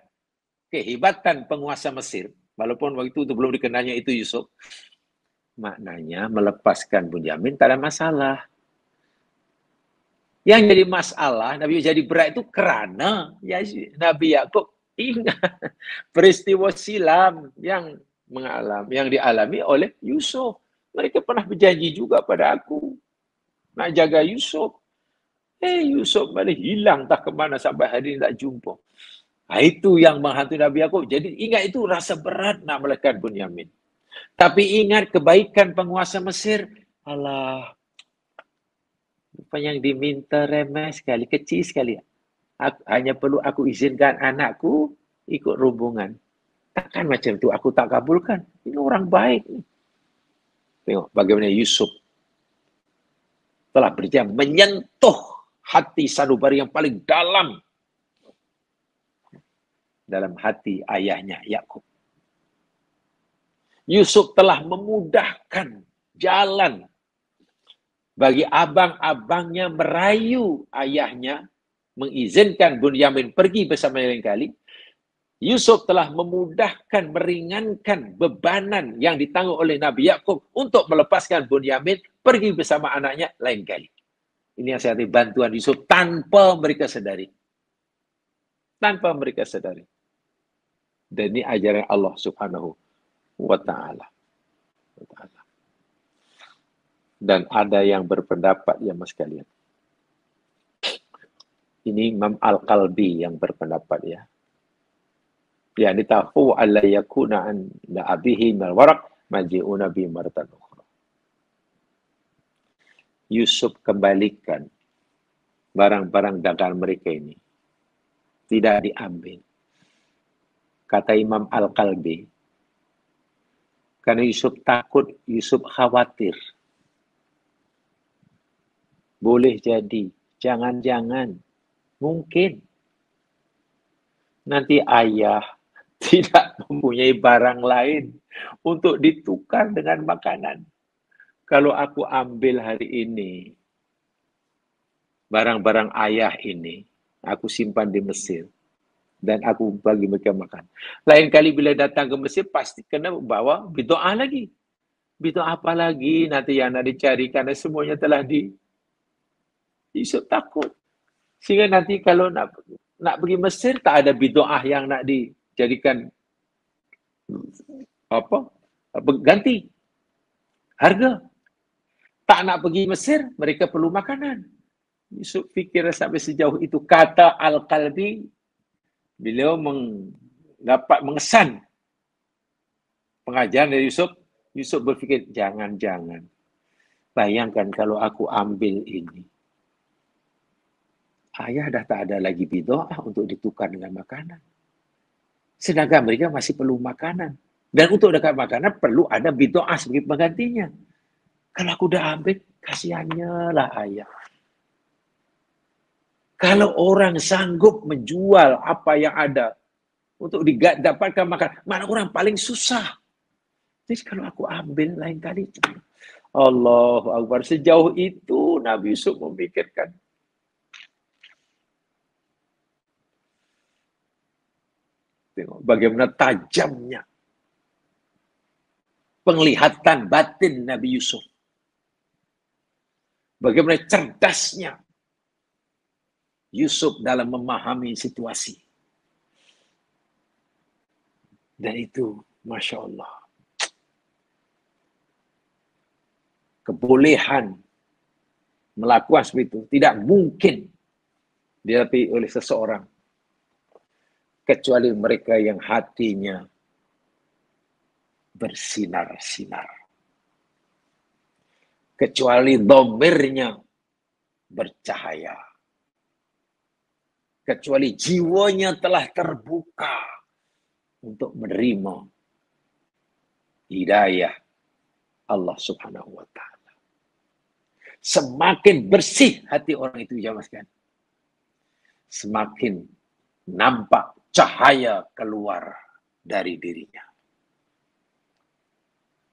kehebatan penguasa Mesir, walaupun waktu itu belum dikenalnya itu Yusuf, maknanya melepaskan Bunyamin tak ada masalah. Yang jadi masalah, Nabi jadi berat itu kerana ya, Nabi Yakub ingat peristiwa silam yang dialami oleh Yusuf. Mereka pernah berjanji juga pada aku nak jaga Yusuf. Yusuf malah hilang tak kemana sampai hari ini tak jumpa. Itu yang menghantui Nabi Yakub. Jadi ingat itu rasa berat nak melekat Bunyamin. Tapi ingat kebaikan penguasa Mesir. Alah, apa yang diminta remeh sekali, kecil sekali. Hanya perlu aku izinkan anakku ikut rombongan. Takkan macam tu aku tak kabulkan. Ini orang baik. Tengok bagaimana Yusuf telah berjaya menyentuh hati sanubari yang paling dalam hati ayahnya Yakub. Yusuf telah memudahkan jalan bagi abang-abangnya merayu ayahnya, mengizinkan Bunyamin pergi bersama lain kali. Yusuf telah memudahkan, meringankan bebanan yang ditanggung oleh Nabi Yakub untuk melepaskan Bunyamin pergi bersama anaknya lain kali. Ini yang saya arti bantuan Yusuf tanpa mereka sadari. Tanpa mereka sadari. Dan ini ajaran Allah Subhanahu wa ta'ala. Dan ada yang berpendapat ya mas kalian. Ini Imam Al-Qalbi yang berpendapat ya. Ya ditahu alla yakuna an abihi mal waraq maji'una bi martan ukhra. Yusuf kembalikan barang-barang dagangan mereka ini. Tidak diambil. Kata Imam Al-Qalbi, karena Yusuf takut, Yusuf khawatir. Boleh jadi, jangan-jangan, mungkin nanti ayah tidak mempunyai barang lain untuk ditukar dengan makanan. Kalau aku ambil hari ini, barang-barang ayah ini, aku simpan di Mesir. Dan aku bagi mereka makan. Lain kali bila datang ke Mesir, pasti kena bawa bidoah lagi. Bidoah apa lagi nanti yang nak dicari karena semuanya telah Yusuf takut. Sehingga nanti kalau nak pergi Mesir, tak ada bidoah yang nak dijadikan ganti harga. Tak nak pergi Mesir, mereka perlu makanan. Yusuf fikir sampai sejauh itu. Kata Al-Qalbi, beliau dapat mengesan pengajaran dari Yusuf. Yusuf berfikir, jangan-jangan. Bayangkan kalau aku ambil ini. Ayah dah tak ada lagi bidoah untuk ditukar dengan makanan. Sedangkan mereka masih perlu makanan. Dan untuk dekat makanan perlu ada bidoah sebagai penggantinya. Kalau aku dah ambil, kasihannya lah ayah. Kalau orang sanggup menjual apa yang ada untuk didapatkan makan, mana orang paling susah. Jadi kalau aku ambil lain kali, Allahu Akbar. Sejauh itu Nabi Yusuf memikirkan. Tengok bagaimana tajamnya penglihatan batin Nabi Yusuf. Bagaimana cerdasnya Yusuf dalam memahami situasi. Dan itu, Masya Allah, kebolehan melakukan seperti itu tidak mungkin didapat oleh seseorang kecuali mereka yang hatinya bersinar-sinar, kecuali dhamirnya bercahaya, kecuali jiwanya telah terbuka untuk menerima hidayah Allah Subhanahu wa Ta'ala. Semakin bersih hati orang itu, jamaah sekalian, semakin nampak cahaya keluar dari dirinya.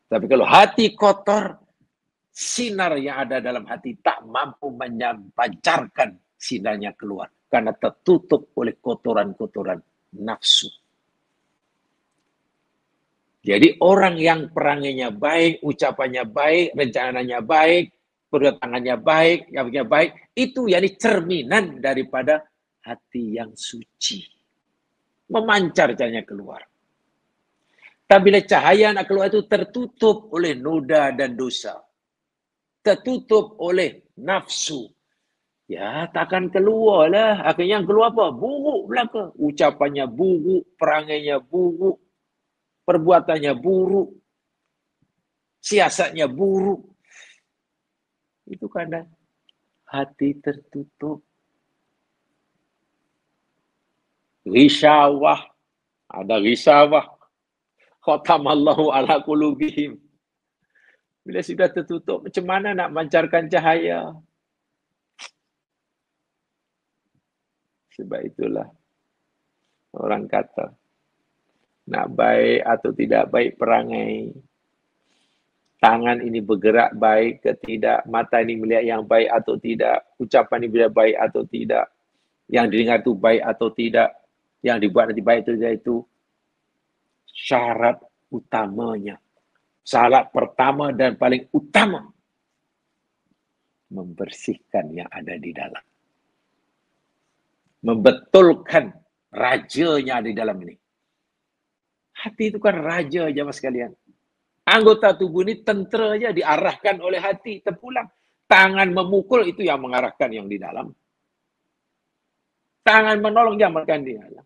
Tapi kalau hati kotor, sinar yang ada dalam hati tak mampu menyampancarkan sinarnya keluar karena tertutup oleh kotoran-kotoran nafsu. Jadi orang yang perangainya baik, ucapannya baik, rencananya baik, perdagangannya baik, yang baik, itu yakni cerminan daripada hati yang suci. Memancar cahayanya keluar. Tapi bila cahaya nak keluar itu tertutup oleh noda dan dosa. Tertutup oleh nafsu. Ya, takkan keluar lah. Akhirnya yang keluar apa? Buruk belaka. Ucapannya buruk, perangainya buruk, perbuatannya buruk, siasatnya buruk. Itu karena hati tertutup. Risawah. Ada risawah. Khatamallahu ala qulubihim. Bila sudah tertutup, macam mana nak mancarkan cahaya? Sebab itulah orang kata, nak baik atau tidak baik perangai, tangan ini bergerak baik ke tidak, mata ini melihat yang baik atau tidak, ucapan ini bila baik atau tidak, yang didengar itu baik atau tidak, yang dibuat nanti baik atau tidak, itu syarat utamanya. Syarat pertama dan paling utama, membersihkan yang ada di dalam. Membetulkan rajanya ada di dalam ini. Hati itu kan raja, jamaah sekalian. Anggota tubuh ini tentera aja, diarahkan oleh hati, terpulang. Tangan memukul itu yang mengarahkan yang di dalam. Tangan menolong yang mengarahkan di dalam.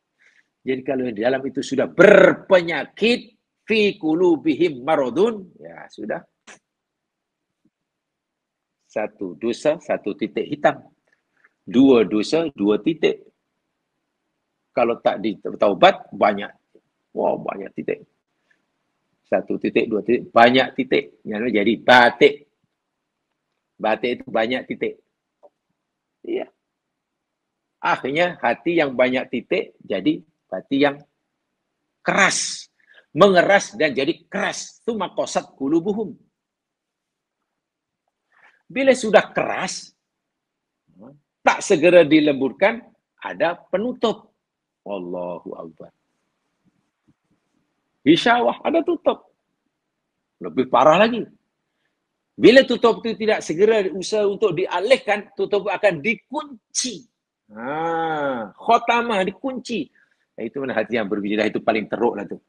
Jadi kalau yang di dalam itu sudah berpenyakit, fi qulubihim maradun, ya sudah. Satu dosa, satu titik hitam. Dua dosa, dua titik. Kalau tak ditaubat, banyak. Wow, banyak titik. Satu titik, dua titik, banyak titik. Yang jadi batik. Batik itu banyak titik. Iya. Akhirnya hati yang banyak titik jadi hati yang keras. Mengeras dan jadi keras. Itu makosat qulubuhum. Bila sudah keras, tak segera dilembutkan, ada penutup. Allahu Akbar. Hisyawah, ada tutup. Lebih parah lagi. Bila tutup itu tidak segera usaha untuk dialihkan, tutup akan dikunci. Khotamah dikunci. Itu mana hati yang berbicara itu paling teruk lah tu.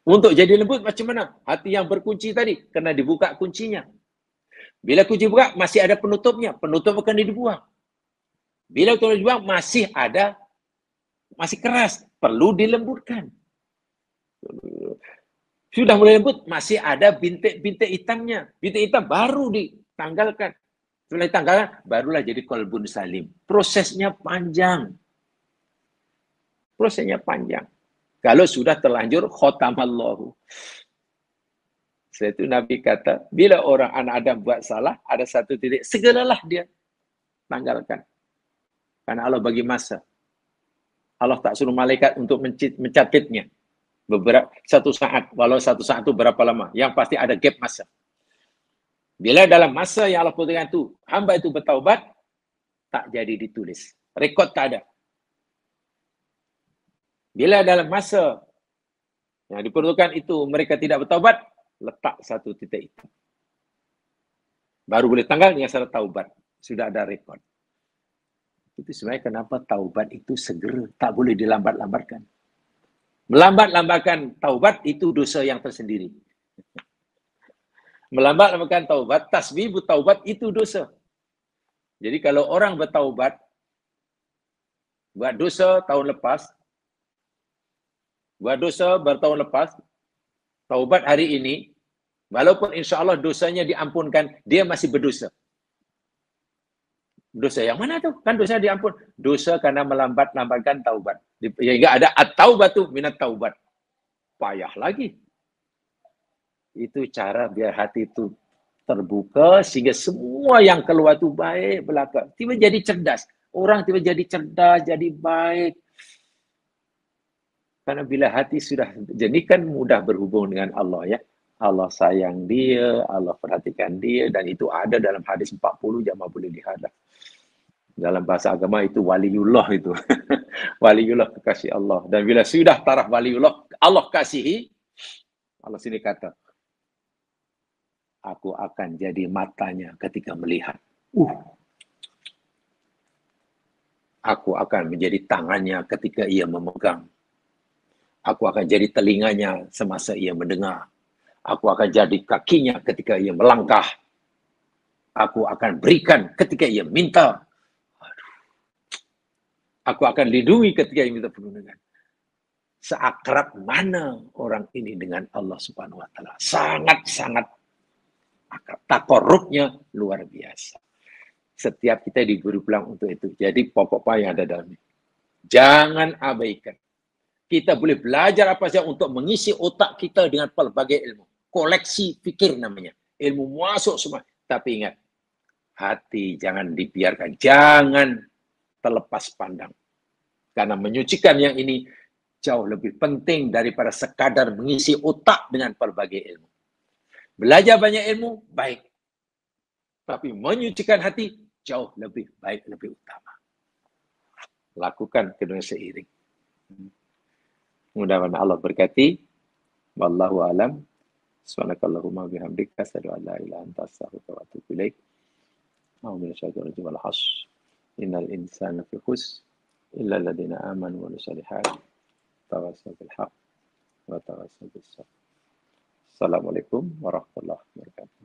Untuk jadi lembut macam mana? Hati yang berkunci tadi, kena dibuka kuncinya. Bila kunci buka, masih ada penutupnya. Penutup akan dibuang. Bila penutup dibuang, masih keras. Perlu dilembutkan. Sudah mulai lembut, masih ada bintik-bintik hitamnya. Bintik hitam baru ditanggalkan. Setelah ditanggalkan, barulah jadi qalbun salim. Prosesnya panjang. Prosesnya panjang. Kalau sudah terlanjur khotamallahu. Setelah itu Nabi kata, bila orang anak Adam buat salah, ada satu titik, segeralah dia tanggalkan. Karena Allah bagi masa. Allah tak suruh malaikat untuk mencatitnya. Satu saat, walau satu saat itu berapa lama. Yang pasti ada gap masa. Bila dalam masa yang Allah putuskan itu, hamba itu bertaubat, tak jadi ditulis. Rekod tak ada. Bila dalam masa yang diperlukan itu mereka tidak bertaubat, letak satu titik itu. Baru boleh tanggal dengan syarat taubat. Sudah ada rekod. Itu sebenarnya kenapa taubat itu segera. Tak boleh dilambat-lambatkan. Melambat-lambatkan taubat itu dosa yang tersendiri. Melambat-lambatkan taubat, tasbih taubat itu dosa. Jadi kalau orang bertaubat, buat dosa tahun lepas, bertahun lepas, taubat hari ini, walaupun insya Allah dosanya diampunkan, dia masih berdosa. Dosa yang mana tuh? Kan dosa diampun. Dosa karena melambat-lambatkan taubat. Sehingga ada at-taubatu minat taubat. Payah lagi. Itu cara biar hati itu terbuka sehingga semua yang keluar itu baik belaka. Tiba jadi cerdas. Orang tiba jadi cerdas, jadi baik. Karena bila hati sudah jernih kan mudah berhubung dengan Allah ya. Allah sayang dia, Allah perhatikan dia dan itu ada dalam hadis 40 jamaah boleh dihadap. Dalam bahasa agama itu waliullah itu. Waliullah kekasih Allah. Dan bila sudah taraf waliullah, Allah kasihi, Allah sini kata, aku akan jadi matanya ketika melihat. Aku akan menjadi tangannya ketika ia memegang. Aku akan jadi telinganya semasa ia mendengar. Aku akan jadi kakinya ketika ia melangkah. Aku akan berikan ketika ia minta. Aku akan lindungi ketika ia minta perlindungan. Seakrab mana orang ini dengan Allah Subhanahu wa taala. Sangat-sangat akrab. Takorrubnya luar biasa. Setiap kita diberi peluang untuk itu. Jadi pokok-pokok yang ada dalamnya. Jangan abaikan. Kita boleh belajar apa saja untuk mengisi otak kita dengan pelbagai ilmu. Koleksi fikir namanya. Ilmu masuk semua. Tapi ingat, hati jangan dibiarkan. Jangan terlepas pandang. Karena menyucikan yang ini jauh lebih penting daripada sekadar mengisi otak dengan pelbagai ilmu. Belajar banyak ilmu, baik. Tapi menyucikan hati, jauh lebih baik, lebih utama. Lakukan kedua seiring. Mudah-mudahan Allah berkati. Wallahu alam. Subhanakallahumma bihamdika asyhadu an la ilaha illa anta astaghfiruka wa atubu ilaik. A'udzu billahi minal hasy. Innal insana fi khusr illa alladziina aamanu wa amilus shalihaati tawassaw bil haqq wa tawassaw bis sabr. Assalamualaikum warahmatullahi wabarakatuh.